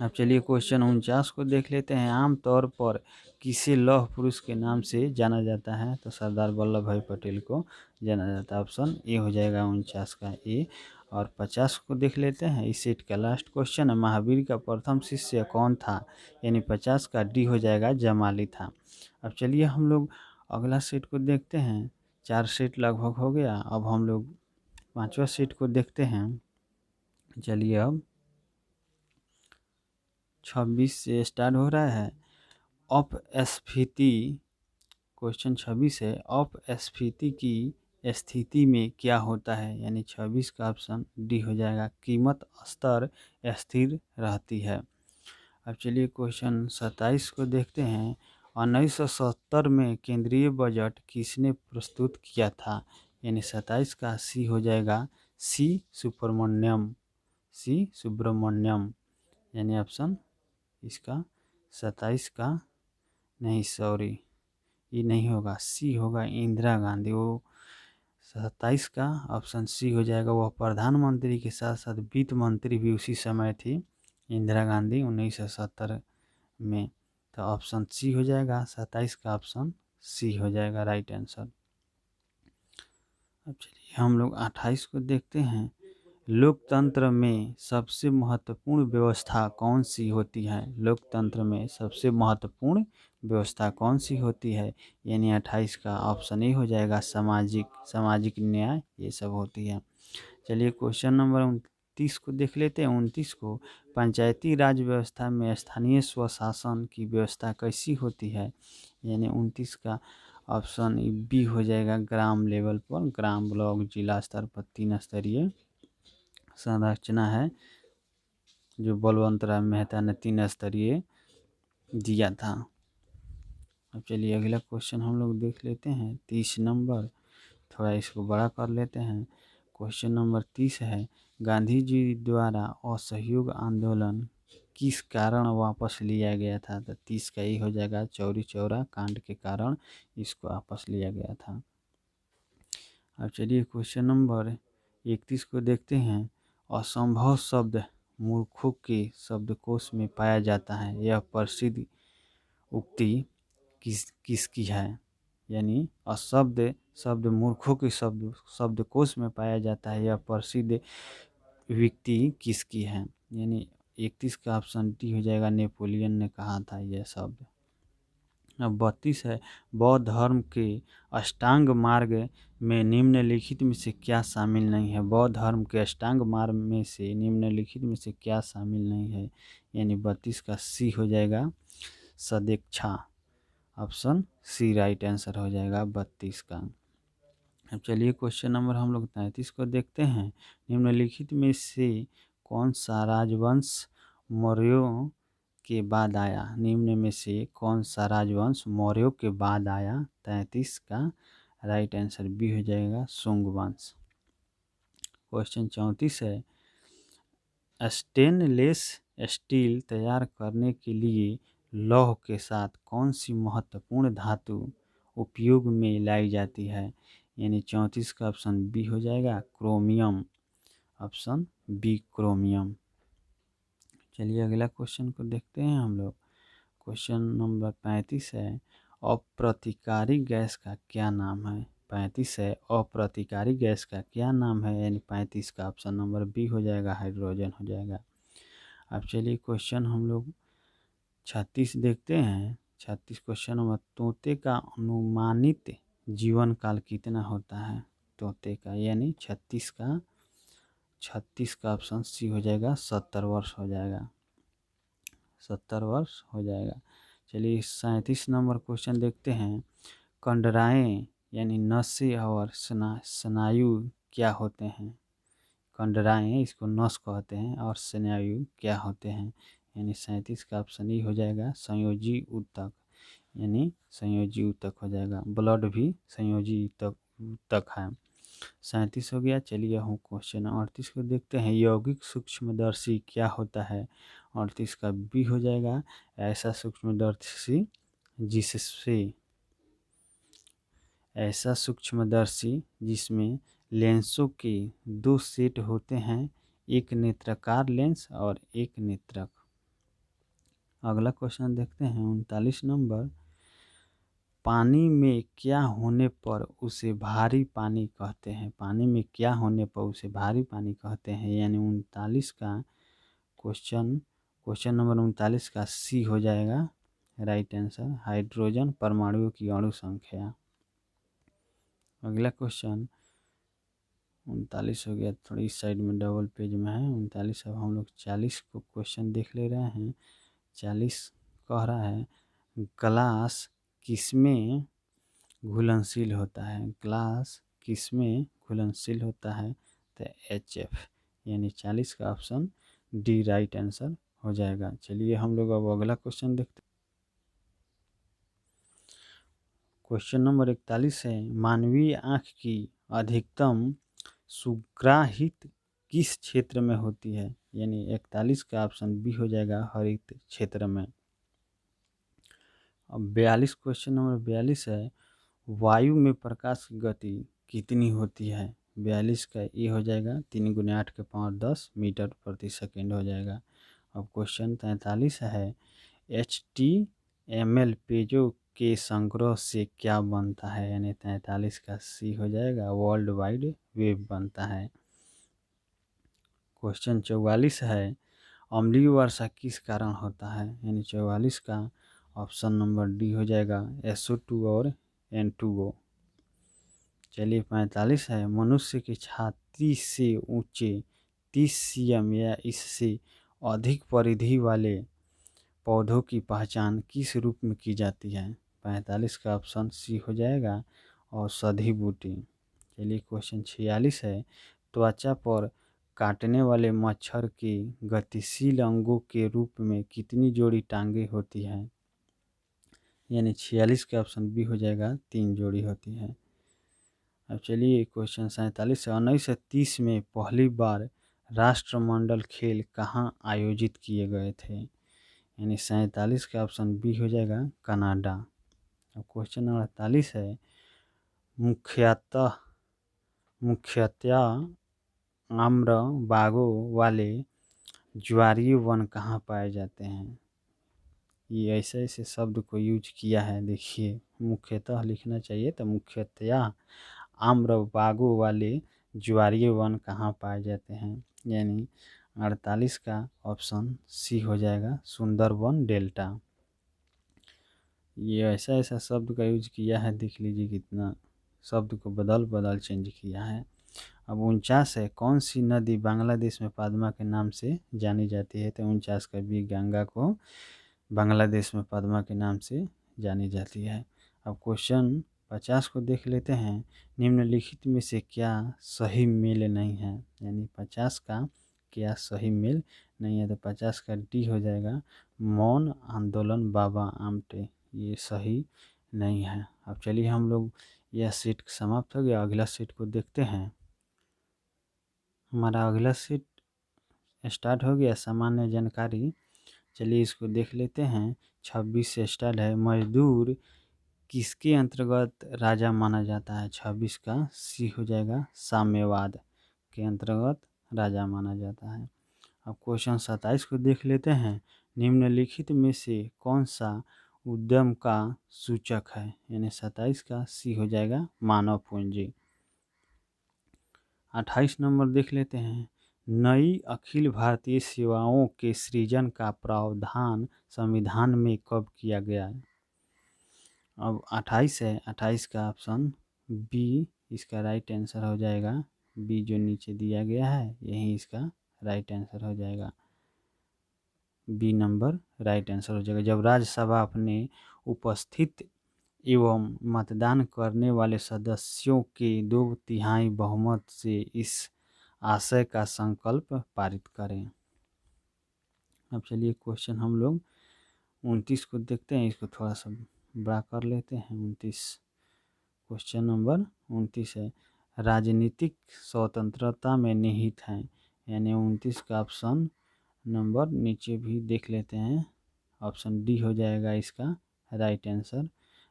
अब चलिए क्वेश्चन 49 को देख लेते हैं, आमतौर पर किसे लौह पुरुष के नाम से जाना जाता है? तो सरदार वल्लभ भाई पटेल को जाना जाता है। ऑप्शन ए हो जाएगा 49 का ए। और 50 को देख लेते हैं, इस सेट का लास्ट क्वेश्चन है, महावीर का प्रथम शिष्य कौन था? यानी 50 का डी हो जाएगा जमाली था। अब चलिए हम लोग अगला सेट को देखते हैं। 4 सेट लगभग हो गया, अब हम लोग 5वां सेट को देखते हैं। चलिए अब 26 से स्टार्ट हो रहा है। अपस्फीति, क्वेश्चन 26 है, अपस्फीति की स्थिति में क्या होता है? यानी 26 का ऑप्शन डी हो जाएगा, कीमत स्तर स्थिर रहती है। अब चलिए क्वेश्चन 27 को देखते हैं, 1970 में केंद्रीय बजट किसने प्रस्तुत किया था? यानी 27 का सी हो जाएगा, सी सुब्रमण्यम, सी सुब्रमण्यम। यानी ऑप्शन इसका 27 का नहीं, सॉरी ये नहीं होगा, सी होगा इंदिरा गांधी। वो 27 का ऑप्शन सी हो जाएगा। वह प्रधानमंत्री के साथ साथ वित्त मंत्री भी उसी समय थी, इंदिरा गांधी, 1970 में। तो ऑप्शन सी हो जाएगा, 27 का ऑप्शन सी हो जाएगा राइट आंसर। अब चलिए हम लोग 28 को देखते हैं, लोकतंत्र में सबसे महत्वपूर्ण व्यवस्था कौन सी होती है? लोकतंत्र में सबसे महत्वपूर्ण व्यवस्था कौन सी होती है? यानी 28 का ऑप्शन ए हो जाएगा, सामाजिक न्याय ये सब होती है। चलिए क्वेश्चन नंबर 29 को देख लेते हैं। 29 को, पंचायती राज व्यवस्था में स्थानीय स्वशासन की व्यवस्था कैसी होती है? यानी 29 का ऑप्शन बी हो जाएगा, ग्राम लेवल पर, ग्राम, ब्लॉक, जिला स्तर पर 3 स्तरीय संरचना है जो बलवंत राय मेहता ने 3 स्तरीय दिया था। अब चलिए अगला क्वेश्चन हम लोग देख लेते हैं, 30 नंबर, थोड़ा इसको बड़ा कर लेते हैं। क्वेश्चन नंबर 30 है, गांधी जी द्वारा असहयोग आंदोलन किस कारण वापस लिया गया था? तो 30 का ही हो जाएगा, चौरी चौरा कांड के कारण इसको वापस लिया गया था। अब चलिए क्वेश्चन नंबर 31 को देखते हैं, असंभव शब्द मूर्खों के शब्दकोश में पाया जाता है, यह प्रसिद्ध उक्ति किसकी है? यानी अशब्द शब्द मूर्खों के शब्दकोश में पाया जाता है, यह प्रसिद्ध उक्ति किसकी है? यानी 31 का ऑप्शन डी हो जाएगा, नेपोलियन ने कहा था यह शब्द। अब 32 है, बौद्ध धर्म के अष्टांग मार्ग में निम्नलिखित में से क्या शामिल नहीं है? बौद्ध धर्म के अष्टांग मार्ग में से निम्नलिखित में से क्या शामिल नहीं है? यानी 32 का सी हो जाएगा, सदिच्छा। ऑप्शन सी राइट आंसर हो जाएगा 32 का। अब चलिए क्वेश्चन नंबर हम लोग 33 को देखते हैं, निम्नलिखित में से कौन सा राजवंश मौर्यों के बाद आया? निम्न में से कौन सा राजवंश मौर्यों के बाद आया? 33 का राइट आंसर बी हो जाएगा, सुंग वंश। क्वेश्चन 34 है, स्टेनलेस स्टील तैयार करने के लिए लौह के साथ कौन सी महत्वपूर्ण धातु उपयोग में लाई जाती है? यानी 34 का ऑप्शन बी हो जाएगा, क्रोमियम। Option B chromium. चलिए अगला क्वेश्चन को देखते हैं हम लोग। क्वेश्चन नंबर 35 है, अप्रतिकारी गैस का क्या नाम है? 35 है, अप्रतिकारी गैस का क्या नाम है? यानी 35 का ऑप्शन नंबर बी हो जाएगा, हाइड्रोजन हो जाएगा। अब चलिए क्वेश्चन हम लोग 36 देखते हैं। 36 क्वेश्चन नंबर, तोते का अनुमानित जीवन काल कितना होता है? तोते का, यानी 36 का ऑप्शन सी हो जाएगा, 70 वर्ष हो जाएगा, 70 वर्ष हो जाएगा। चलिए 37 नंबर क्वेश्चन देखते हैं, कंडराएं यानी नसें और स्नायु क्या होते हैं? कंडराएं इसको नस कहते हैं और स्नायु क्या होते हैं। यानी 37 का ऑप्शन ई हो जाएगा संयोजी ऊतक, यानी संयोजी ऊतक हो जाएगा। ब्लड भी संयोजी ऊतक है। 37 हो गया। चलिए हम क्वेश्चन 38 को देखते हैं। यौगिक सूक्ष्मदर्शी क्या होता है? 38 का बी हो जाएगा ऐसा सूक्ष्मदर्शी जिसमें लेंसों के 2 सेट होते हैं, एक नेत्राकार लेंस और एक नेत्रक। अगला क्वेश्चन देखते हैं 39 नंबर। पानी में क्या होने पर उसे भारी पानी कहते हैं? पानी में क्या होने पर उसे भारी पानी कहते हैं? यानी 39 का क्वेश्चन नंबर 39 का सी हो जाएगा राइट आंसर, हाइड्रोजन परमाणुओं की अणु संख्या। अगला क्वेश्चन 39 हो गया, थोड़ी इस साइड में डबल पेज में है 39। अब हम लोग 40 को क्वेश्चन देख ले रहे हैं। 40 कह रहा है ग्लास किसमें घुलनशील होता है? ग्लास किसमें घुलनशील होता है? तो HF, यानी 40 का ऑप्शन डी राइट आंसर हो जाएगा। चलिए हम लोग अब अगला क्वेश्चन देखते हैं। क्वेश्चन नंबर 41 है मानवीय आँख की अधिकतम सुग्राहित किस क्षेत्र में होती है? यानी 41 का ऑप्शन बी हो जाएगा हरित क्षेत्र में। अब 42 क्वेश्चन नंबर 42 है वायु में प्रकाश की गति कितनी होती है? 42 का ये हो जाएगा 3 × 8 के पावर 10 मीटर प्रति सेकेंड हो जाएगा। अब क्वेश्चन 43 है HTML पेजों के संग्रह से क्या बनता है? यानी 43 का सी हो जाएगा वर्ल्ड वाइड वेब बनता है। क्वेश्चन 44 है अम्लीय वर्षा किस कारण होता है? यानी 44 का ऑप्शन नंबर डी हो जाएगा SO2 और N2O। चलिए 45 है मनुष्य की छाती से ऊंचे 30 cm या इससे अधिक परिधि वाले पौधों की पहचान किस रूप में की जाती है? 45 का ऑप्शन सी हो जाएगा औषधि बूटी। चलिए क्वेश्चन 46 है त्वचा पर काटने वाले मच्छर के गतिशील अंगों के रूप में कितनी जोड़ी टांगे होती हैं? यानी 46 का ऑप्शन बी हो जाएगा 3 जोड़ी होती है। अब चलिए क्वेश्चन 47 से 1930 में पहली बार राष्ट्रमंडल खेल कहाँ आयोजित किए गए थे? यानी 47 का ऑप्शन बी हो जाएगा कनाडा। अब क्वेश्चन नंबर 48 है मुख्यतया आम्र बागों वाले ज्वारीय वन कहाँ पाए जाते हैं? ये ऐसे ऐसे शब्द को यूज किया है, देखिए मुख्यतः लिखना चाहिए तो मुख्यतया आम्र बागों वाले ज्वारीय वन कहाँ पाए जाते हैं? यानी 48 का ऑप्शन सी हो जाएगा सुंदरबन डेल्टा। ये ऐसा ऐसा शब्द का यूज किया है, देख लीजिए कितना शब्द को बदल चेंज किया है। अब 49 है कौन सी नदी बांग्लादेश में पद्मा के नाम से जानी जाती है? तो 49 का भी गंगा को बांग्लादेश में पद्मा के नाम से जानी जाती है। अब क्वेश्चन 50 को देख लेते हैं निम्नलिखित में से क्या सही मेल नहीं है? यानी 50 का क्या सही मेल नहीं है? तो 50 का डी हो जाएगा मौन आंदोलन बाबा आमटे, ये सही नहीं है। अब चलिए हम लोग यह सेट समाप्त हो गया, अगला सेट को देखते हैं। हमारा अगला सेट स्टार्ट हो गया सामान्य जानकारी। चलिए इसको देख लेते हैं। 26 से स्टार्ट है मजदूर किसके अंतर्गत राजा माना जाता है? 26 का सी हो जाएगा साम्यवाद के अंतर्गत राजा माना जाता है। अब क्वेश्चन 27 को देख लेते हैं निम्नलिखित में से कौन सा उद्यम का सूचक है? यानी 27 का सी हो जाएगा मानव पूंजी। 28 नंबर देख लेते हैं नई अखिल भारतीय सेवाओं के सृजन का प्रावधान संविधान में कब किया गया? अब 28 है, 28 का ऑप्शन बी इसका राइट आंसर हो जाएगा। बी जो नीचे दिया गया है यही इसका राइट आंसर हो जाएगा। बी नंबर राइट आंसर हो जाएगा जब राज्यसभा अपने उपस्थित एवं मतदान करने वाले सदस्यों के 2/3 बहुमत से इस आशय का संकल्प पारित करें। अब चलिए क्वेश्चन हम लोग 29 को देखते हैं, इसको थोड़ा सा बड़ा कर लेते हैं। 29 क्वेश्चन नंबर 29 है, राजनीतिक स्वतंत्रता में निहित है, यानी 29 का ऑप्शन नंबर नीचे भी देख लेते हैं, ऑप्शन डी हो जाएगा इसका राइट आंसर।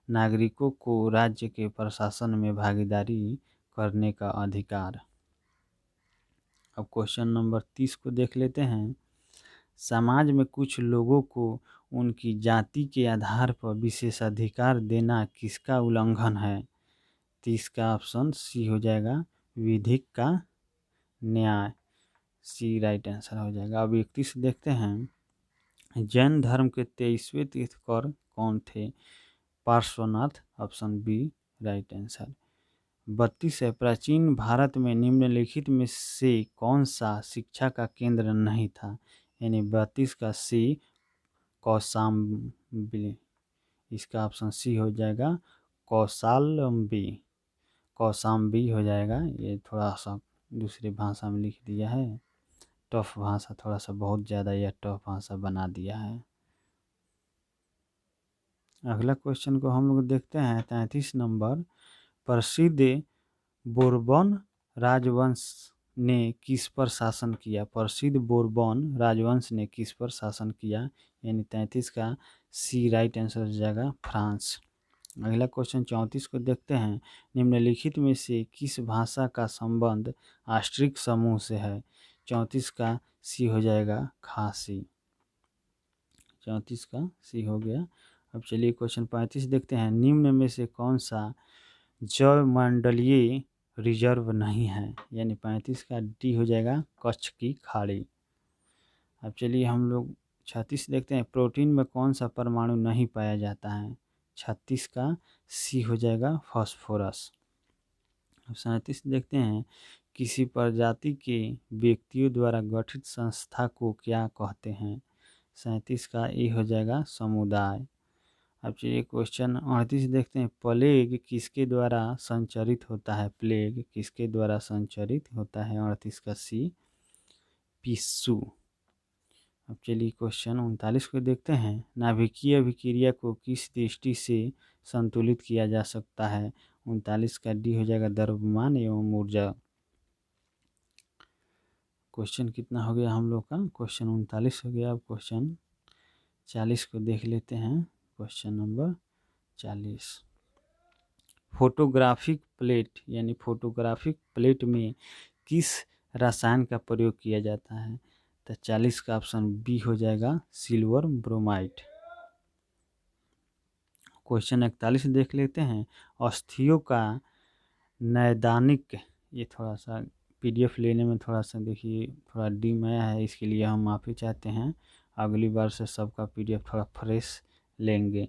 नागरिकों को राज्य के प्रशासन में भागीदारी करने का अधिकार। अब क्वेश्चन नंबर 30 को देख लेते हैं, समाज में कुछ लोगों को उनकी जाति के आधार पर विशेषाधिकार देना किसका उल्लंघन है? 30 का ऑप्शन सी हो जाएगा, विधिक का न्याय, सी राइट आंसर हो जाएगा। अब 31 देखते हैं, जैन धर्म के 23वें तीर्थंकर कौन थे? Parshvanath, option B right answer. 32 है, प्राचीन भारत में निम्नलिखित में से कौन सा शिक्षा का केंद्र नहीं था? यानी 32 का सी कौशाम्बी, इसका ऑप्शन सी हो जाएगा कौशाम्बी, कौशाम्बी हो जाएगा। ये थोड़ा सा दूसरी भाषा में लिख दिया है, टफ भाषा, थोड़ा सा बहुत ज़्यादा यह टफ भाषा बना दिया है। अगला क्वेश्चन को हम लोग देखते हैं 33 नंबर, प्रसिद्ध बोरबन राजवंश ने किस पर शासन किया? प्रसिद्ध बोरबन राजवंश ने किस पर शासन किया? यानी 33 का सी राइट आंसर हो जाएगा फ्रांस। अगला क्वेश्चन 34 को देखते हैं, निम्नलिखित में से किस भाषा का संबंध आस्ट्रिक समूह से है? 34 का सी हो जाएगा खासी, 34 का सी हो गया। अब चलिए क्वेश्चन 35 देखते हैं, निम्न में से कौन सा जलमंडलीय रिजर्व नहीं है? यानी 35 का डी हो जाएगा कच्छ की खाड़ी। अब चलिए हम लोग 36 देखते हैं, प्रोटीन में कौन सा परमाणु नहीं पाया जाता है? 36 का सी हो जाएगा फास्फोरस। अब 37 देखते हैं, किसी प्रजाति के व्यक्तियों द्वारा गठित संस्था को क्या कहते हैं? 37 का ए हो जाएगा समुदाय। अब चलिए क्वेश्चन 38 देखते हैं, प्लेग किसके द्वारा संचरित होता है? प्लेग किसके द्वारा संचरित होता है? 38 का सी पिस्सू। अब चलिए क्वेश्चन 39 को देखते हैं, नाभिकीय अभिक्रिया को किस दृष्टि से संतुलित किया जा सकता है? 39 का डी हो जाएगा द्रव्यमान एवं ऊर्जा। क्वेश्चन कितना हो गया हम लोग का? क्वेश्चन 39 हो गया। अब क्वेश्चन 40 को देख लेते हैं, क्वेश्चन नंबर 40, फोटोग्राफिक प्लेट, यानी फोटोग्राफिक प्लेट में किस रसायन का प्रयोग किया जाता है? तो 40 का ऑप्शन बी हो जाएगा सिल्वर ब्रोमाइड। क्वेश्चन 41 देख लेते हैं, अस्थियों का नैदानिक, ये थोड़ा सा पीडीएफ लेने में थोड़ा सा देखिए थोड़ा डिम आया है, इसके लिए हम माफ़ी चाहते हैं, अगली बार से सबका पीडीएफ थोड़ा फ्रेश लेंगे।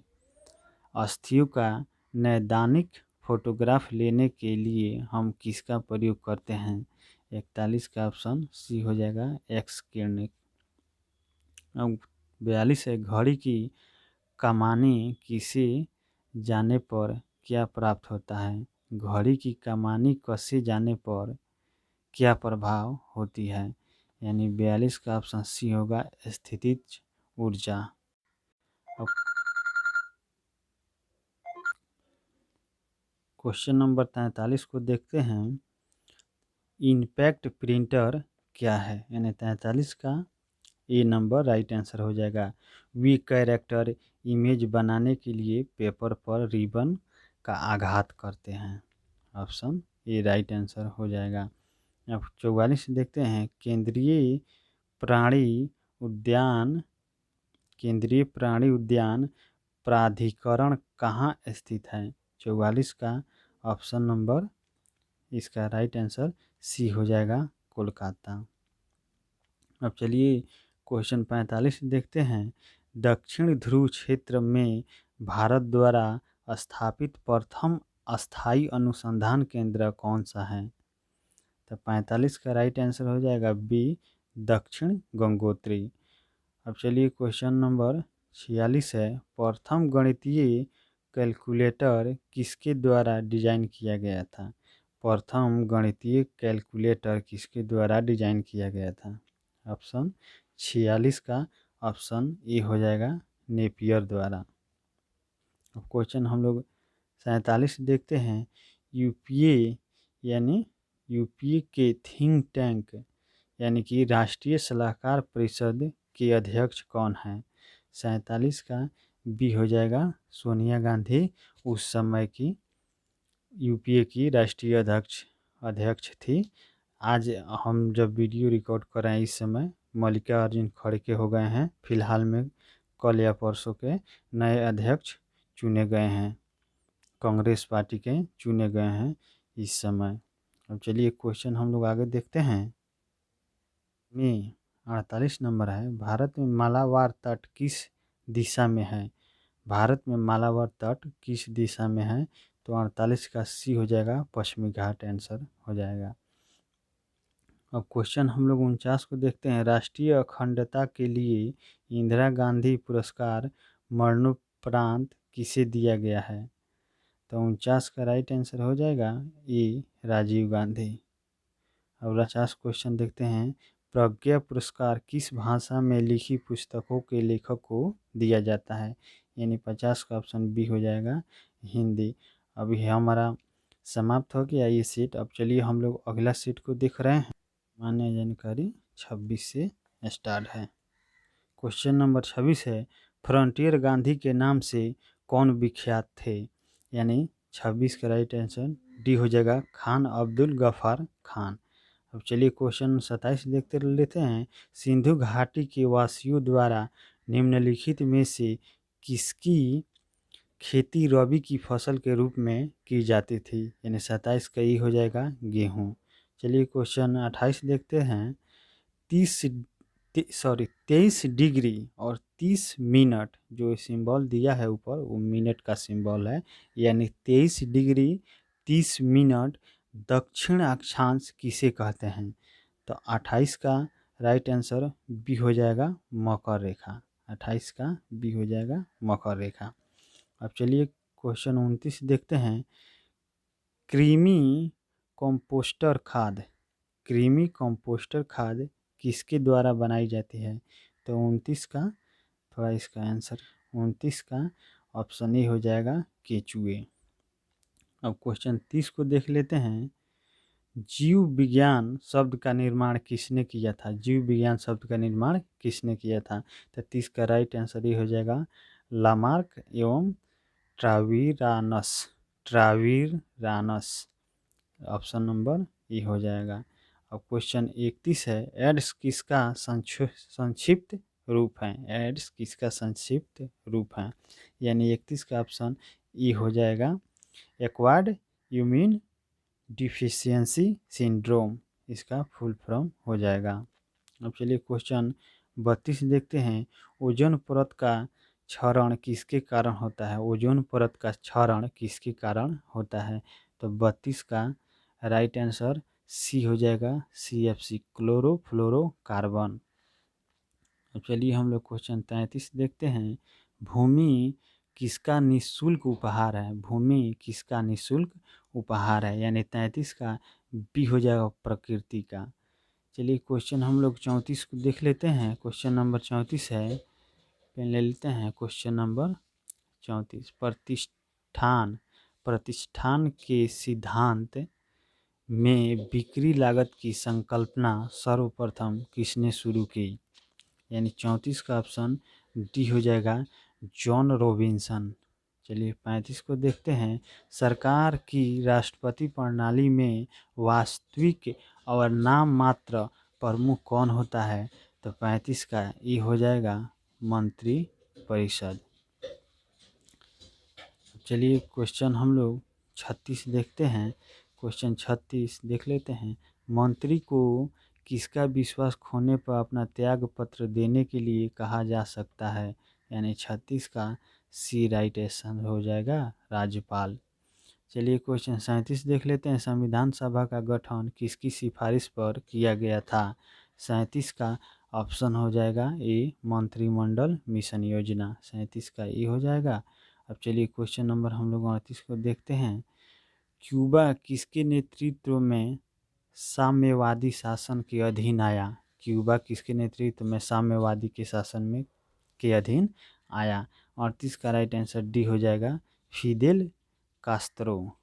अस्थियों का नैदानिक फोटोग्राफ लेने के लिए हम किसका प्रयोग करते हैं? 41 का ऑप्शन सी हो जाएगा एक्स किरणिक। अब 42 है, घड़ी की कमानी किसे जाने पर क्या प्राप्त होता है? घड़ी की कमानी कसे जाने पर क्या प्रभाव होती है? यानी 42 का ऑप्शन सी होगा स्थितिज ऊर्जा। अब क्वेश्चन नंबर 43 को देखते हैं, इम्पैक्ट प्रिंटर क्या है? यानी 43 का ए नंबर राइट आंसर हो जाएगा। वी कैरेक्टर इमेज बनाने के लिए पेपर पर रिबन का आघात करते हैं, ऑप्शन ए राइट आंसर हो जाएगा। अब 44 देखते हैं, प्राणी उद्यान केंद्रीय प्राणी उद्यान प्राधिकरण कहाँ स्थित है? 44 का ऑप्शन नंबर इसका राइट आंसर सी हो जाएगा कोलकाता। अब चलिए क्वेश्चन 45 देखते हैं, दक्षिण ध्रुव क्षेत्र में भारत द्वारा स्थापित प्रथम अस्थायी अनुसंधान केंद्र कौन सा है? तो 45 का राइट आंसर हो जाएगा बी दक्षिण गंगोत्री। अब चलिए क्वेश्चन नंबर 46 है, प्रथम गणितीय कैलकुलेटर किसके द्वारा डिजाइन किया गया था? प्रथम गणितीय कैलकुलेटर किसके द्वारा डिजाइन किया गया था? ऑप्शन 46 का ऑप्शन ए हो जाएगा नेपियर द्वारा। अब क्वेश्चन हम लोग 47 देखते हैं। यूपीए यानी यूपीए के थिंक टैंक यानी कि राष्ट्रीय सलाहकार परिषद के अध्यक्ष कौन है? 47 का बी हो जाएगा सोनिया गांधी उस समय की यूपीए की राष्ट्रीय अध्यक्ष थी। आज हम जब वीडियो रिकॉर्ड कर रहे हैं इस समय मल्लिकार्जुन खड़गे हो गए हैं। फिलहाल में कल या परसों के नए अध्यक्ष चुने गए हैं, कांग्रेस पार्टी के चुने गए हैं इस समय। अब चलिए क्वेश्चन हम लोग आगे देखते हैं। में 48 नंबर है, भारत में मालाबार तट किस दिशा में है? भारत में मालाबार तट किस दिशा में है? तो 48 का सी हो जाएगा पश्चिमी घाट आंसर हो जाएगा। अब क्वेश्चन हम लोग 49 को देखते हैं। राष्ट्रीय अखंडता के लिए इंदिरा गांधी पुरस्कार मरणोपरांत किसे दिया गया है? तो 49 का राइट आंसर हो जाएगा ए राजीव गांधी। अब 50 क्वेश्चन देखते हैं। प्रज्ञा पुरस्कार किस भाषा में लिखी पुस्तकों के लेखक को दिया जाता है? यानी 50 का ऑप्शन बी हो जाएगा हिंदी। अभी हमारा समाप्त हो गया ये सीट। अब चलिए हम लोग अगला सीट को देख रहे हैं। मान्य जानकारी 26 से स्टार्ट है। क्वेश्चन नंबर 26 है, फ्रंटियर गांधी के नाम से कौन विख्यात थे? यानी 26 का राइट आंसर डी हो जाएगा खान अब्दुल गफ्फार खान। अब चलिए क्वेश्चन 27 देखते लेते हैं। सिंधु घाटी के वासियों द्वारा निम्नलिखित में से किसकी खेती रबी की फसल के रूप में की जाती थी? यानी 27 का ही हो जाएगा गेहूँ। चलिए क्वेश्चन 28 देखते हैं। 23 डिग्री और 30 मिनट जो सिंबल दिया है ऊपर वो मिनट का सिंबल है। यानी 23 डिग्री 30 मिनट दक्षिण अक्षांश किसे कहते हैं? तो 28 का राइट आंसर बी हो जाएगा मकर रेखा। 28 का बी हो जाएगा मकर रेखा। अब चलिए क्वेश्चन 29 देखते हैं। कृमि कंपोस्टर खाद किसके द्वारा बनाई जाती है? तो 29 का थोड़ा इसका आंसर 29 का ऑप्शन ए हो जाएगा केचुए। अब क्वेश्चन 30 को देख लेते हैं। जीव विज्ञान शब्द का निर्माण किसने किया था? जीव विज्ञान शब्द का निर्माण किसने किया था? तो 30 का राइट आंसर ये हो जाएगा लामार्क एवं ट्राविरानस। ऑप्शन नंबर ए हो जाएगा। अब क्वेश्चन 31 है। एड्स किसका संक्षिप्त रूप है? एड्स किसका संक्षिप्त रूप है? यानी 31 का ऑप्शन ई हो जाएगा एक्वायर्ड इम्यून डिफिशियंसी सिंड्रोम, इसका फुल फॉर्म हो जाएगा। अब चलिए क्वेश्चन 32 देखते हैं। ओजोन परत का क्षरण किसके कारण होता है? ओजोन परत का क्षरण किसके कारण होता है? तो 32 का राइट आंसर सी हो जाएगा CFC क्लोरोफ्लोरोकार्बन। अब चलिए हम लोग क्वेश्चन 33 देखते हैं। भूमि किसका निःशुल्क उपहार है? भूमि किसका निःशुल्क उपहार है? यानी 33 का बी हो जाएगा प्रकृति का। चलिए क्वेश्चन हम लोग 34 को देख लेते हैं। क्वेश्चन नंबर 34 है, पेन ले लेते हैं। क्वेश्चन नंबर 34 प्रतिष्ठान के सिद्धांत में बिक्री लागत की संकल्पना सर्वप्रथम किसने शुरू की? यानी 34 का ऑप्शन डी हो जाएगा जॉन रॉबिन्सन। चलिए 35 को देखते हैं। सरकार की राष्ट्रपति प्रणाली में वास्तविक और नाम मात्र प्रमुख कौन होता है? तो 35 का ई हो जाएगा मंत्री परिषद। चलिए क्वेश्चन हम लोग 36 देखते हैं। क्वेश्चन 36 देख लेते हैं। मंत्री को किसका विश्वास खोने पर अपना त्याग पत्र देने के लिए कहा जा सकता है? यानी 36 का सी राइट आंसर हो जाएगा राज्यपाल। चलिए क्वेश्चन 37 देख लेते हैं। संविधान सभा का गठन किसकी सिफारिश पर किया गया था? 37 का ऑप्शन हो जाएगा ए मंत्रिमंडल मिशन योजना। 37 का ए हो जाएगा। अब चलिए क्वेश्चन नंबर हम लोग 38 को देखते हैं। क्यूबा किसके नेतृत्व में साम्यवादी शासन के अधीन आया? क्यूबा किसके नेतृत्व में साम्यवादी के शासन में के अधीन आया? 38 का राइट आंसर डी हो जाएगा, फिदेल कास्त्रो।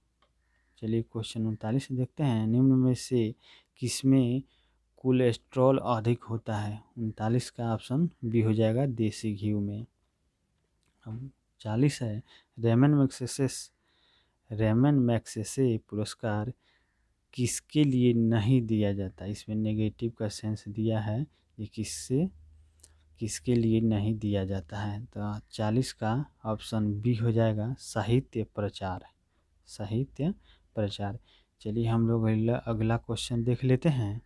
चलिए क्वेश्चन 39 देखते हैं, निम्न में से किसमें कोलेस्ट्रॉल अधिक होता है? 39 का ऑप्शन बी हो जाएगा, देसी घी में। अब 40 है, रेमन मैग्सेसे पुरस्कार किसके लिए नहीं दिया जाता? इसमें नेगेटिव का सेंस दिया है, ये किसके लिए नहीं दिया जाता है? तो 40 का ऑप्शन बी हो जाएगा, साहित्य प्रचार। साहित्य प्रचार। चलिए हम लोग अगला क्वेश्चन देख लेते हैं।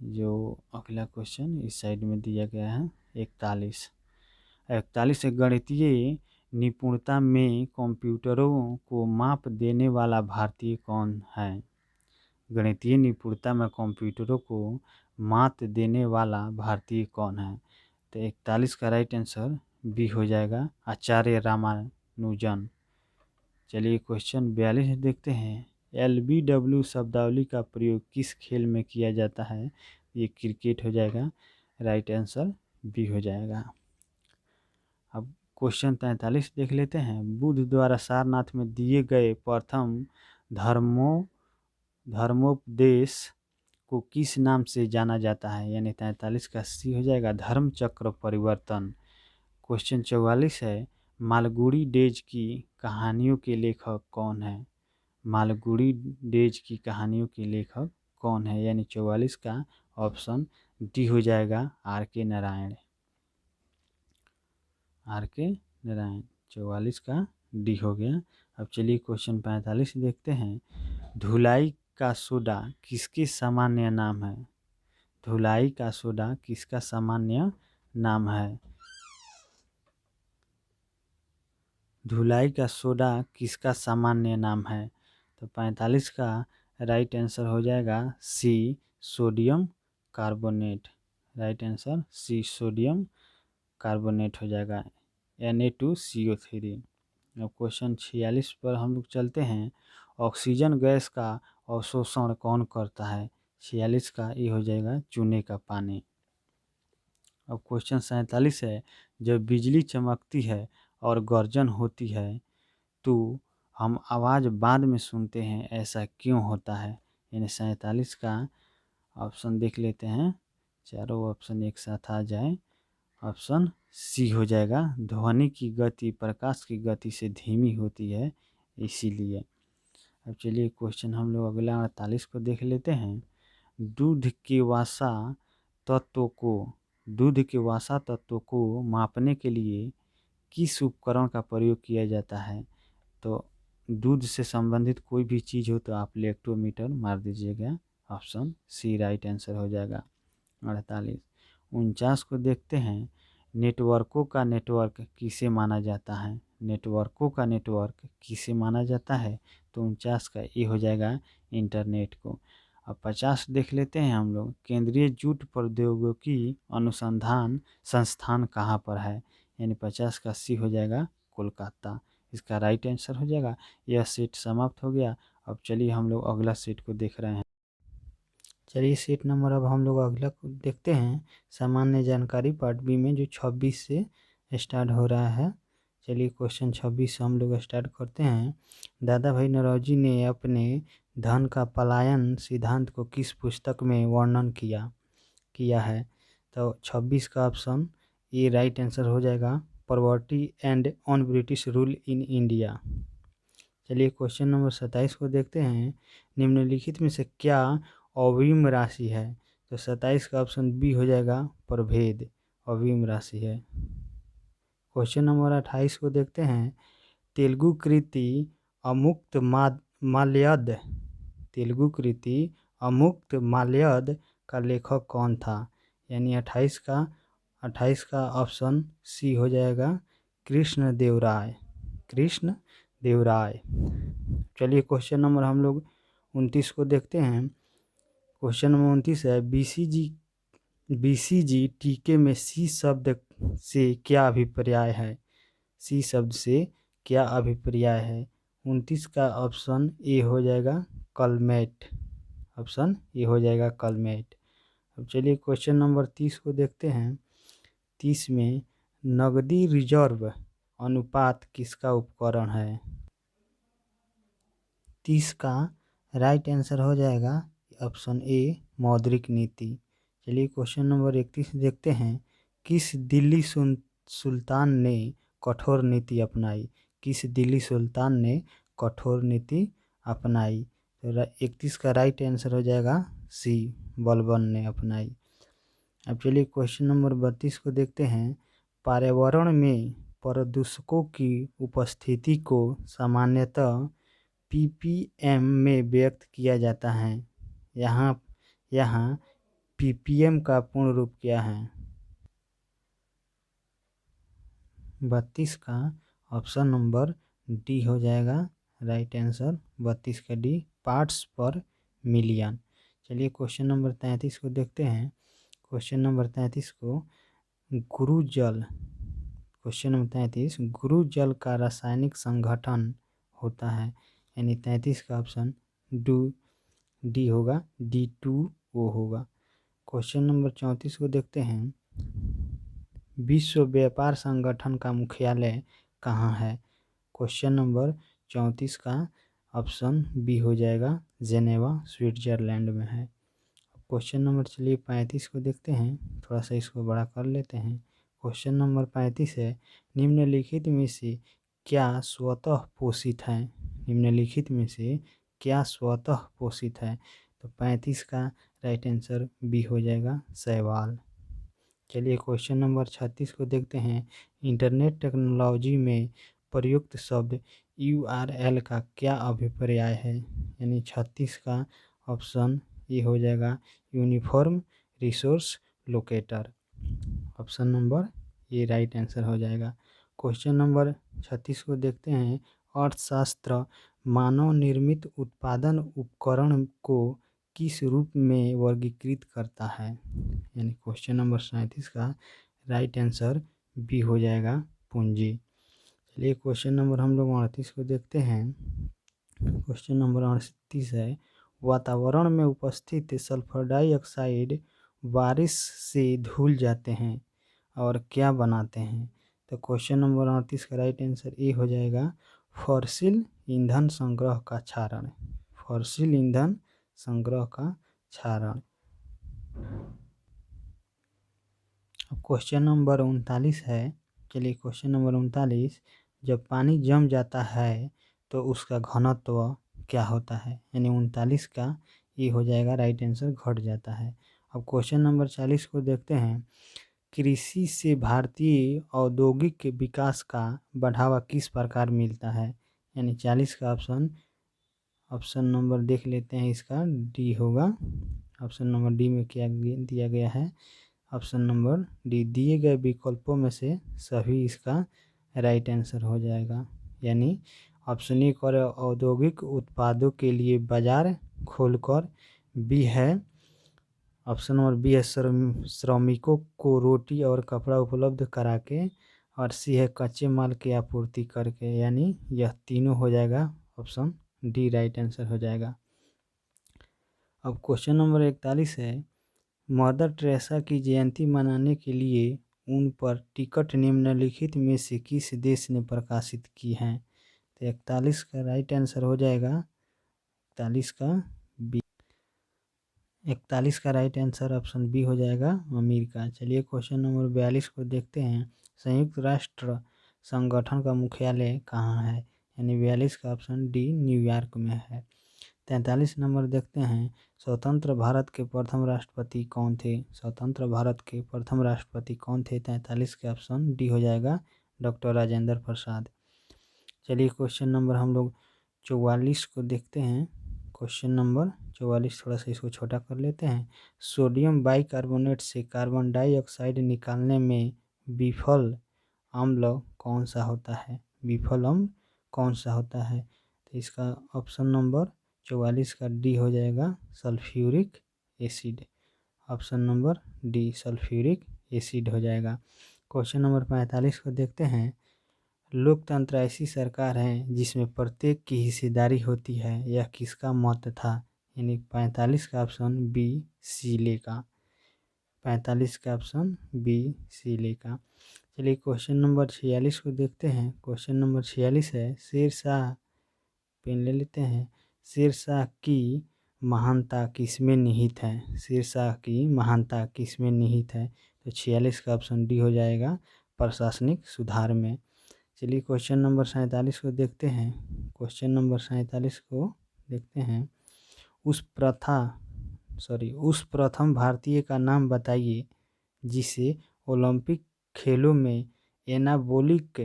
जो अगला क्वेश्चन इस साइड में दिया गया है 41 गणितीय निपुणता में कंप्यूटरों को माप देने वाला भारतीय कौन है? गणितीय निपुणता में कंप्यूटरों को मात देने वाला भारतीय कौन है? तो 41 का राइट आंसर बी हो जाएगा, आचार्य रामानुजन। चलिए क्वेश्चन 42 देखते हैं, LBW शब्दावली का प्रयोग किस खेल में किया जाता है? ये क्रिकेट हो जाएगा, राइट आंसर बी हो जाएगा। अब क्वेश्चन 43 देख लेते हैं, बुद्ध द्वारा सारनाथ में दिए गए प्रथम धर्मोपदेश को किस नाम से जाना जाता है? यानी 43 का सी हो जाएगा, धर्म चक्र परिवर्तन। क्वेश्चन 44 है, मालगुडी डेज की कहानियों के लेखक कौन है? मालगुडी डेज की कहानियों के लेखक कौन है? यानी 44 का ऑप्शन डी हो जाएगा, RK नारायण। 44 का डी हो गया। अब चलिए क्वेश्चन 45 देखते हैं, धुलाई का सोडा किसके सामान्य नाम है? धुलाई का सोडा किसका सामान्य नाम है? धुलाई का सोडा किसका सामान्य नाम है? तो 45 का राइट आंसर हो जाएगा, C sodium carbonate. Right answer C sodium carbonate हो जाएगा, Na2CO3। अब क्वेश्चन 46 पर हम लोग चलते हैं, ऑक्सीजन गैस का अवशोषण कौन करता है? 46 का ये हो जाएगा, चूने का पानी। अब क्वेश्चन 47 है, जब बिजली चमकती है और गर्जन होती है तो हम आवाज़ बाद में सुनते हैं, ऐसा क्यों होता है? यानी 47 का ऑप्शन देख लेते हैं, चारों ऑप्शन एक साथ आ जाए। ऑप्शन सी हो जाएगा, ध्वनि की गति प्रकाश की गति से धीमी होती है, इसीलिए। अब चलिए क्वेश्चन हम लोग अगला 48 को देख लेते हैं, दूध के वसा तत्वों को मापने के लिए किस उपकरण का प्रयोग किया जाता है? तो दूध से संबंधित कोई भी चीज़ हो तो आप लेक्टोमीटर मार दीजिएगा, ऑप्शन सी राइट आंसर हो जाएगा। 48 49 को देखते हैं, नेटवर्कों का नेटवर्क किसे माना जाता है? नेटवर्कों का नेटवर्क किसे माना जाता है? तो 49 का ये हो जाएगा, इंटरनेट को। अब 50 देख लेते हैं हम लोग, केंद्रीय जूट प्रौद्योगिकी अनुसंधान संस्थान कहाँ पर है? यानी 50 का सी हो जाएगा, कोलकाता। इसका राइट आंसर हो जाएगा। यह सेट समाप्त हो गया। अब चलिए हम लोग अगला सेट को देख रहे हैं। चलिए सेट नंबर अब हम लोग अगला देखते हैं, सामान्य जानकारी पार्ट बी में, जो 26 से स्टार्ट हो रहा है। चलिए क्वेश्चन 26 हम लोग स्टार्ट करते हैं, दादा भाई नौरोजी ने अपने धन का पलायन सिद्धांत को किस पुस्तक में वर्णन किया है? तो 26 का ऑप्शन ए राइट आंसर हो जाएगा, poverty and on British rule in India. चलिए क्वेश्चन नंबर 27 को देखते हैं, निम्नलिखित में से क्या अविम राशि है? तो 27 का ऑप्शन बी हो जाएगा, प्रभेद अविम राशि है। क्वेश्चन नंबर 28 को देखते हैं, तेलुगु कृति अमुक्त माल्यद का लेखक कौन था? यानी 28 का ऑप्शन सी हो जाएगा, कृष्ण देवराय। चलिए क्वेश्चन नंबर हम लोग 29 को देखते हैं। क्वेश्चन नंबर 29 है, BCG टीके में सी शब्द से क्या अभिप्राय है? सी शब्द से क्या अभिप्राय है? 29 का ऑप्शन ए हो जाएगा कलमेट। ऑप्शन ए हो जाएगा कलमेट। अब चलिए क्वेश्चन नंबर 30 को देखते हैं। 30 में नगदी रिजर्व अनुपात किसका उपकरण है? 30 का राइट आंसर हो जाएगा ऑप्शन ए मौद्रिक नीति। चलिए क्वेश्चन नंबर 31 देखते हैं। किस दिल्ली सुल्तान ने कठोर नीति अपनाई? किस दिल्ली सुल्तान ने कठोर नीति अपनाई? तो 31 का राइट आंसर हो जाएगा सी बलबन ने अपनाई। अब चलिए क्वेश्चन नंबर 32 को देखते हैं। पर्यावरण में प्रदूषकों की उपस्थिति को सामान्यतः पीपीएम में व्यक्त किया जाता है। यहाँ यहाँ पीपीएम का पूर्ण रूप क्या है? 32 का ऑप्शन नंबर डी हो जाएगा राइट आंसर। 32 का डी पार्ट्स पर मिलियन। चलिए क्वेश्चन नंबर 33 को देखते हैं। क्वेश्चन नंबर 33 को गुरु जल क्वेश्चन नंबर 33 गुरु जल का रासायनिक संगठन होता है। यानी 33 का ऑप्शन डी होगा D2O होगा। क्वेश्चन नंबर 34 को देखते हैं। विश्व व्यापार संगठन का मुख्यालय कहाँ है? क्वेश्चन नंबर 34 का ऑप्शन बी हो जाएगा जेनेवा स्विट्जरलैंड में है। क्वेश्चन नंबर चलिए 35 को देखते हैं। थोड़ा सा इसको बड़ा कर लेते हैं। क्वेश्चन नंबर 35 है। निम्नलिखित में से क्या स्वतः पोषित है? निम्नलिखित में से क्या स्वतः पोषित है? तो 35 का राइट आंसर बी हो जाएगा शैवाल। चलिए क्वेश्चन नंबर 36 को देखते हैं। इंटरनेट टेक्नोलॉजी में प्रयुक्त शब्द URL का क्या अभिप्राय है? यानी 36 का ऑप्शन ये हो जाएगा uniform resource locator. Option number ये राइट आंसर हो जाएगा। क्वेश्चन नंबर 36 को देखते हैं। अर्थशास्त्र मानव निर्मित उत्पादन उपकरण को किस रूप में वर्गीकृत करता है? यानी क्वेश्चन नंबर 37 का राइट आंसर बी हो जाएगा पूंजी। चलिए क्वेश्चन नंबर हम लोग 38 को देखते हैं। क्वेश्चन नंबर 38 है। वातावरण में उपस्थित सल्फर डाइऑक्साइड बारिश से धुल जाते हैं और क्या बनाते हैं? तो क्वेश्चन नंबर 38 का राइट आंसर ए हो जाएगा फॉसिल ईंधन संग्रह का क्षरण। फॉसिल ईंधन संग्रह का क्षरण। क्वेश्चन नंबर 39 है। चलिए क्वेश्चन नंबर 39, जब पानी जम जाता है तो उसका घनत्व क्या होता है? यानी 39 का ये हो जाएगा राइट आंसर घट जाता है। अब क्वेश्चन नंबर 40 को देखते हैं। कृषि से भारतीय औद्योगिक विकास का बढ़ावा किस प्रकार मिलता है? यानी 40 का ऑप्शन नंबर देख लेते हैं। इसका डी होगा। ऑप्शन नंबर डी में क्या दिया गया है? ऑप्शन नंबर डी दिए गए विकल्पों में से सभी इसका राइट आंसर हो जाएगा। यानी ऑप्शन ए और औद्योगिक उत्पादों के लिए बाजार खोलकर, बी है ऑप्शन नंबर बी है श्रमिकों को रोटी और कपड़ा उपलब्ध करा के, और सी है कच्चे माल की आपूर्ति करके। यानी यह तीनों हो जाएगा। ऑप्शन डी राइट आंसर हो जाएगा। अब क्वेश्चन नंबर 41 है। मदर टेरेसा की जयंती मनाने के लिए उन पर टिकट निम्नलिखित में से किस देश ने प्रकाशित की हैं? तो 41 का राइट आंसर हो जाएगा 41 का राइट आंसर ऑप्शन बी हो जाएगा अमेरिका। चलिए क्वेश्चन नंबर 42 को देखते हैं। संयुक्त राष्ट्र संगठन का मुख्यालय कहाँ है? यानी 42 का ऑप्शन डी न्यूयॉर्क में है। 43 नंबर देखते हैं। स्वतंत्र भारत के प्रथम राष्ट्रपति कौन थे? स्वतंत्र भारत के प्रथम राष्ट्रपति कौन थे? 43 के ऑप्शन डी हो जाएगा डॉक्टर राजेंद्र प्रसाद। चलिए क्वेश्चन नंबर हम लोग 44 को देखते हैं। क्वेश्चन नंबर 44 थोड़ा सा इसको छोटा कर लेते हैं। सोडियम बाइकार्बोनेट से कार्बन डाइऑक्साइड निकालने में विफल अम्ल कौन सा होता है? विफल अम्ल कौन सा होता है? तो इसका ऑप्शन नंबर 44 का डी हो जाएगा sulphuric acid. Option number D sulphuric acid हो जाएगा। क्वेश्चन नंबर 45 को देखते हैं। लोकतंत्र ऐसी सरकार है जिसमें प्रत्येक की हिस्सेदारी होती है, यह किसका मत था? यानी 45 का ऑप्शन बी सीले का। 45 का ऑप्शन बी सीले का। चलिए क्वेश्चन नंबर 46 को देखते हैं। क्वेश्चन नंबर 46 है, शेर शाह, पेन ले लेते हैं। शेर शाह की महानता किसमें निहित है? शेर शाह की महानता किसमें निहित है? तो 46 का ऑप्शन डी हो जाएगा, प्रशासनिक सुधार में। चलिए क्वेश्चन नंबर 47 को देखते हैं। क्वेश्चन नंबर 47 को देखते हैं। उस प्रथम भारतीय का नाम बताइए जिसे ओलंपिक खेलों में एनाबॉलिक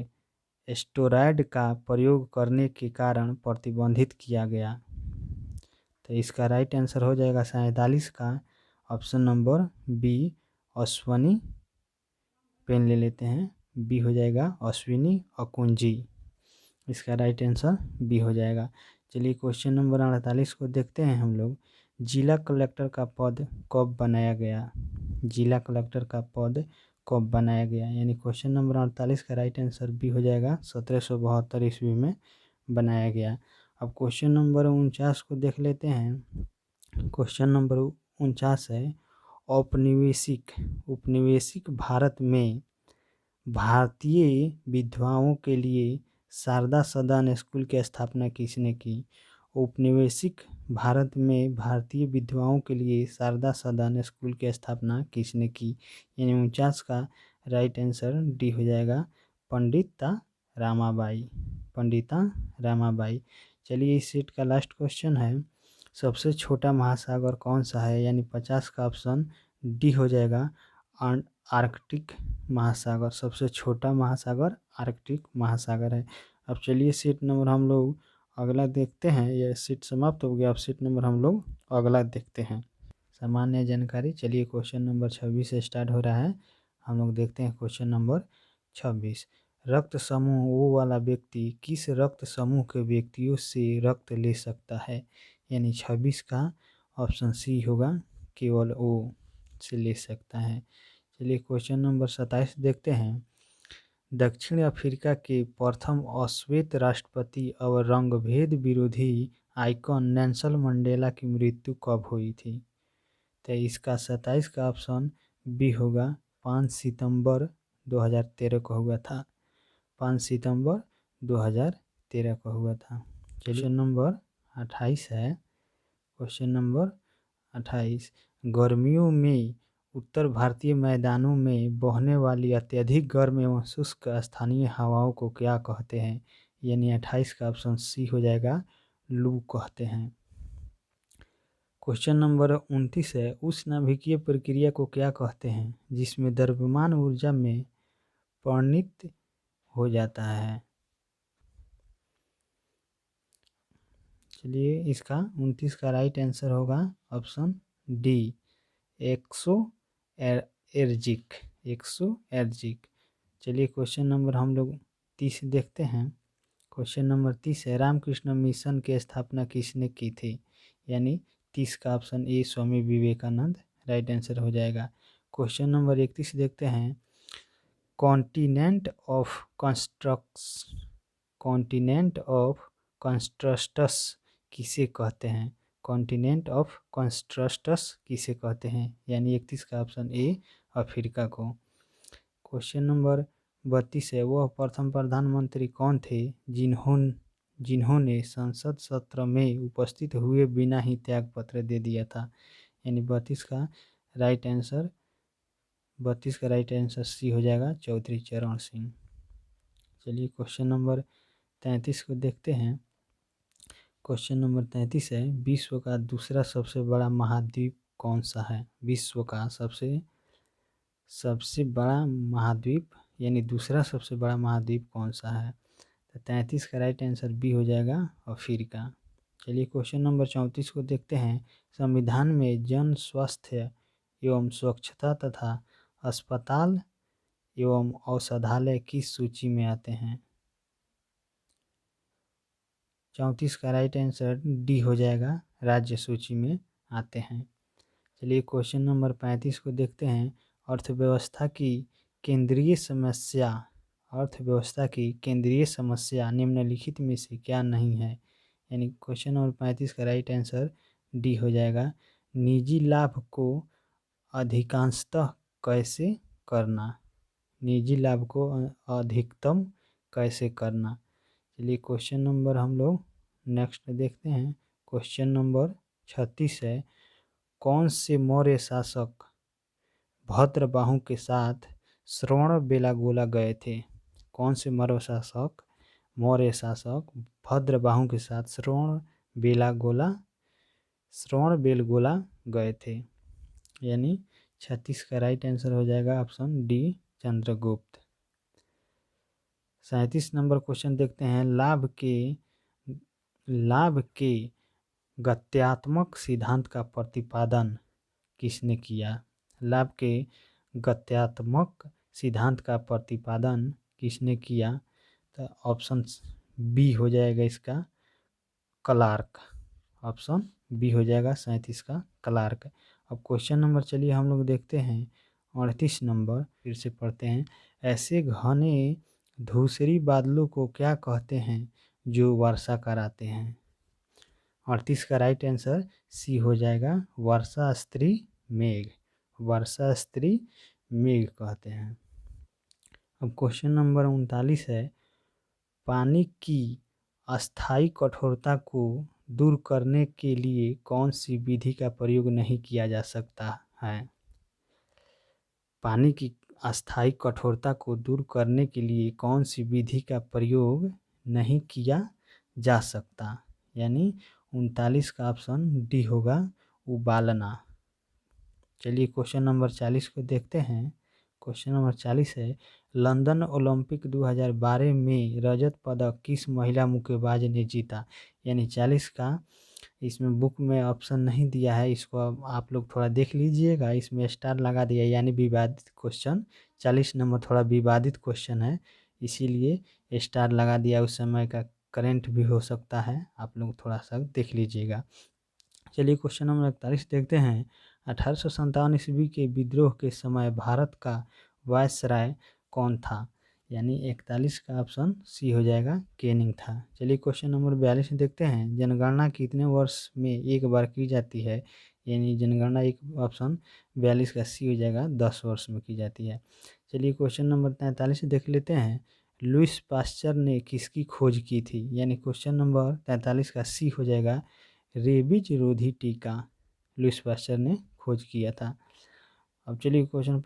स्टेरॉयड का प्रयोग करने के कारण प्रतिबंधित किया गया। तो इसका राइट आंसर हो जाएगा 47 का option number B Ashwani, pen ले लेते हैं। बी हो जाएगा अश्विनी अकुंजी, इसका राइट आंसर बी हो जाएगा। चलिए क्वेश्चन नंबर 48 को देखते हैं हम लोग। जिला कलेक्टर का पद कब बनाया गया? जिला कलेक्टर का पद कब बनाया गया? यानी क्वेश्चन नंबर 48 का राइट आंसर बी हो जाएगा, 1772 ईस्वी में बनाया गया। अब क्वेश्चन नंबर 49 को देख लेते हैं। क्वेश्चन नंबर 49 है, औपनिवेशिक भारत में भारतीय विधवाओं के लिए शारदा सदन स्कूल की स्थापना किसने की? औपनिवेशिक भारत में भारतीय विधवाओं के लिए शारदा सदन स्कूल की स्थापना किसने की? यानी 49 का राइट आंसर डी हो जाएगा, पंडिता रामाबाई। पंडिता रामाबाई। चलिए इस सेट का लास्ट क्वेश्चन है, सबसे छोटा महासागर कौन सा है? यानी 50 का ऑप्शन डी हो जाएगा, आर्कटिक महासागर। सबसे छोटा महासागर आर्कटिक महासागर है। अब चलिए सीट नंबर हम लोग अगला देखते हैं। यह सीट समाप्त हो गया। अब सीट नंबर हम लोग अगला देखते हैं, सामान्य जानकारी। चलिए क्वेश्चन नंबर 26 से स्टार्ट हो रहा है। हम लोग देखते हैं क्वेश्चन नंबर 26। रक्त समूह ओ वाला व्यक्ति किस रक्त समूह के व्यक्तियों से रक्त ले सकता है? यानी 26 का ऑप्शन सी होगा, केवल ओ से ले सकता है। चलिए क्वेश्चन नंबर 27 देखते हैं। दक्षिण अफ्रीका के प्रथम अश्वेत राष्ट्रपति और रंगभेद विरोधी आइकॉन नेल्सन मंडेला की मृत्यु कब हुई थी? तो इसका 27 का ऑप्शन बी होगा, 5 सितंबर 2013 को हुआ था। 5 सितंबर 2013 को हुआ था। क्वेश्चन नंबर 28 है। क्वेश्चन नंबर 28, गर्मियों में उत्तर भारतीय मैदानों में बहने वाली अत्यधिक गर्म एवं शुष्क स्थानीय हवाओं को क्या कहते हैं? यानी 28 का ऑप्शन सी हो जाएगा, लू कहते हैं। क्वेश्चन नंबर 29 है, उस नाभिकीय प्रक्रिया को क्या कहते हैं जिसमें द्रव्यमान ऊर्जा में परिणित हो जाता है? चलिए इसका 29 का राइट आंसर होगा ऑप्शन डी, एक्सोएर्जिक। चलिए क्वेश्चन नंबर हम लोग 30 देखते हैं। क्वेश्चन नंबर 30 है, रामकृष्ण मिशन की स्थापना किसने की थी? यानी 30 का option A, Swami Vivekananda, right answer हो जाएगा। क्वेश्चन नंबर 31 देखते हैं। कॉन्टिनेंट ऑफ कंस्ट्रक्टस किसे कहते हैं? कॉन्टिनेंट ऑफ कंस्ट्रक्टस किसे कहते हैं? यानी 31 का ऑप्शन ए, अफ्रीका को। क्वेश्चन नंबर 32 है, वह प्रथम प्रधानमंत्री कौन थे जिन्होंने संसद सत्र में उपस्थित हुए बिना ही त्यागपत्र दे दिया था? यानी 32 का राइट आंसर सी हो जाएगा, चौधरी चरण सिंह। चलिए क्वेश्चन नंबर 33 को देखते हैं। क्वेश्चन नंबर 33 है, विश्व का दूसरा सबसे बड़ा महाद्वीप कौन सा है? विश्व का सबसे बड़ा महाद्वीप यानी दूसरा सबसे बड़ा महाद्वीप कौन सा है? तो 33 का राइट आंसर बी हो जाएगा, अफ्रीका। चलिए क्वेश्चन नंबर 34 को देखते हैं। संविधान में जन स्वास्थ्य एवं स्वच्छता तथा अस्पताल एवं औषधालय किस सूची में आते हैं? 34 का राइट आंसर डी हो जाएगा, राज्य सूची में आते हैं। चलिए क्वेश्चन नंबर 35 को देखते हैं। अर्थव्यवस्था की केंद्रीय समस्या अर्थव्यवस्था की केंद्रीय समस्या निम्नलिखित में से क्या नहीं है। यानी क्वेश्चन नंबर 35 का राइट आंसर डी हो जाएगा। निजी लाभ को अधिकांशतः कैसे करना, निजी लाभ को अधिकतम कैसे करना। चलिए क्वेश्चन नंबर हम लोग नेक्स्ट देखते हैं। क्वेश्चन नंबर 36 है, कौन से मौर्य शासक भद्रबाहु के साथ श्रवणबेलागोला गए थे। कौन से मौर्य शासक भद्रबाहु के साथ श्रवणबेलगोला गए थे। यानी 36 का राइट आंसर हो जाएगा option D Chandragupta. 37 number question देखते हैं, लाभ के गत्यात्मक सिद्धांत का प्रतिपादन किसने किया। लाभ के गत्यात्मक सिद्धांत का प्रतिपादन किसने किया, तो ऑप्शन बी हो जाएगा इसका क्लार्क। ऑप्शन बी हो जाएगा 37 का क्लार्क। अब क्वेश्चन नंबर चलिए हम लोग देखते हैं 38 नंबर, फिर से पढ़ते हैं। ऐसे घने धूसरी बादलों को क्या कहते हैं जो वर्षा कराते हैं। 38 का राइट आंसर सी हो जाएगा वर्षा स्त्री मेघ। वर्षा स्त्री मेघ कहते हैं। अब क्वेश्चन नंबर 39 है, पानी की अस्थायी कठोरता को दूर करने के लिए कौन सी विधि का प्रयोग नहीं किया जा सकता है। पानी की अस्थायी कठोरता को दूर करने के लिए कौन सी विधि का प्रयोग नहीं किया जा सकता। यानी 39 का ऑप्शन डी होगा उबालना। चलिए क्वेश्चन नंबर 40 को देखते हैं। क्वेश्चन नंबर 40 है, लंदन ओलंपिक 2012 में रजत पदक किस महिला मुक्केबाज ने जीता। यानी 40 का इसमें बुक में ऑप्शन नहीं दिया है, इसको आप लोग थोड़ा देख लीजिएगा, इसमें स्टार लगा दिया, यानी विवादित क्वेश्चन। 40 नंबर थोड़ा विवादित क्वेश्चन है, इसीलिए स्टार लगा दिया। उस समय का करंट भी हो सकता है, आप लोग थोड़ा सा देख लीजिएगा। चलिए क्वेश्चन नंबर 41 देखते हैं। 1857 ईस्वी के विद्रोह के समय भारत का वायसराय कौन था। यानी 41 का ऑप्शन सी हो जाएगा कैनिंग था। चलिए क्वेश्चन नंबर 42 देखते हैं, जनगणना कितने वर्ष में एक बार की जाती है। यानी जनगणना एक ऑप्शन 42 का सी हो जाएगा 10 वर्ष में की जाती है। चलिए क्वेश्चन नंबर 43 देख लेते हैं, लुईस पास्चर ने किसकी खोज की थी। यानी क्वेश्चन नंबर 43 का सी हो जाएगा रेबीज रोधी टीका लुईस पास्चर ने खोज किया था। अब चलिए क्वेश्चन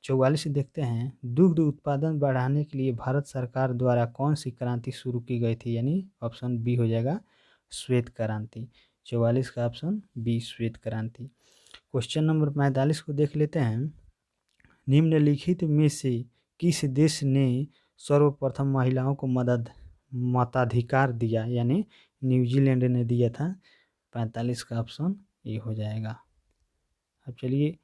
44 देखते हैं, दुग्ध उत्पादन बढ़ाने के लिए भारत सरकार द्वारा कौन सी क्रांति शुरू की गई थी। यानी ऑप्शन बी हो जाएगा श्वेत क्रांति। 44 का ऑप्शन बी श्वेत क्रांति। क्वेश्चन नंबर 45 को देख लेते हैं, निम्नलिखित में से किस देश ने सर्वप्रथम महिलाओं को मताधिकार दिया। यानी न्यूजीलैंड ने दिया था। 45 का ऑप्शन ए हो जाएगा। अब चलिए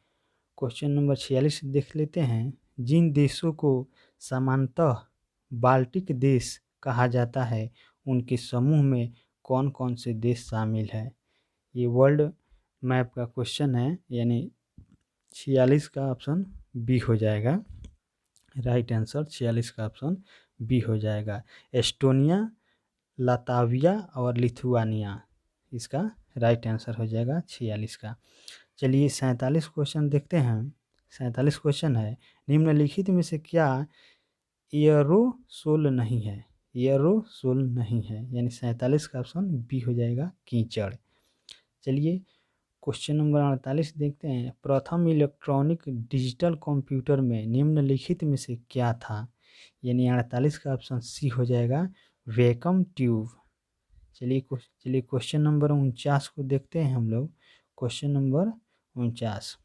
क्वेश्चन नंबर 46 देख लेते हैं, जिन देशों को सामान्यतः बाल्टिक देश कहा जाता है उनके समूह में कौन कौन से देश शामिल है। ये वर्ल्ड मैप का क्वेश्चन है, यानी 46 का ऑप्शन बी हो जाएगा राइट आंसर। 46 का ऑप्शन बी हो जाएगा। एस्टोनिया, लातविया और लिथुआनिया इसका राइट आंसर हो जाएगा 46 का। चलिए 47 क्वेश्चन देखते हैं। 47 क्वेश्चन है, निम्नलिखित में से क्या एयरोसोल नहीं है। एयरोसोल नहीं है, यानी 47 का ऑप्शन बी हो जाएगा कीचड़। चलिए क्वेश्चन नंबर 48 देखते हैं, प्रथम इलेक्ट्रॉनिक डिजिटल कंप्यूटर में निम्नलिखित में से क्या था। यानी 48 का ऑप्शन सी हो जाएगा वैक्यूम ट्यूब। चलिए क्वेश्चन नंबर 49 को देखते हैं हम लोग। क्वेश्चन नंबर 49,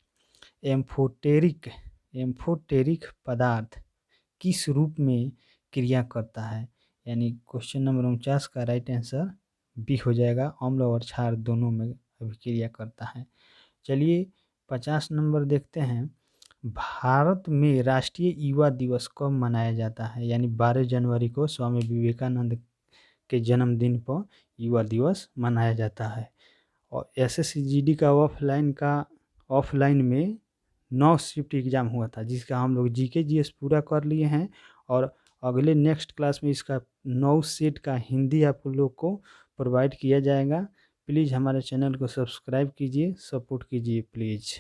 एम्फोटेरिक पदार्थ किस रूप में क्रिया करता है। यानी क्वेश्चन नंबर 49 का राइट आंसर बी हो जाएगा, अम्ल और क्षार दोनों में अभिक्रिया करता है। चलिए 50 नंबर देखते हैं, भारत में राष्ट्रीय युवा दिवस कब मनाया जाता है। यानी 12 जनवरी को स्वामी विवेकानंद के जन्मदिन पर युवा दिवस मनाया जाता है। और SSCGD का ऑफलाइन में 9 शिफ्ट एग्ज़ाम हुआ था, जिसका हम लोग जीके जीएस पूरा कर लिए हैं और अगले नेक्स्ट क्लास में इसका 9 सेट का हिंदी आप लोग को प्रोवाइड किया जाएगा। प्लीज़ हमारे चैनल को सब्सक्राइब कीजिए, सपोर्ट कीजिए प्लीज़।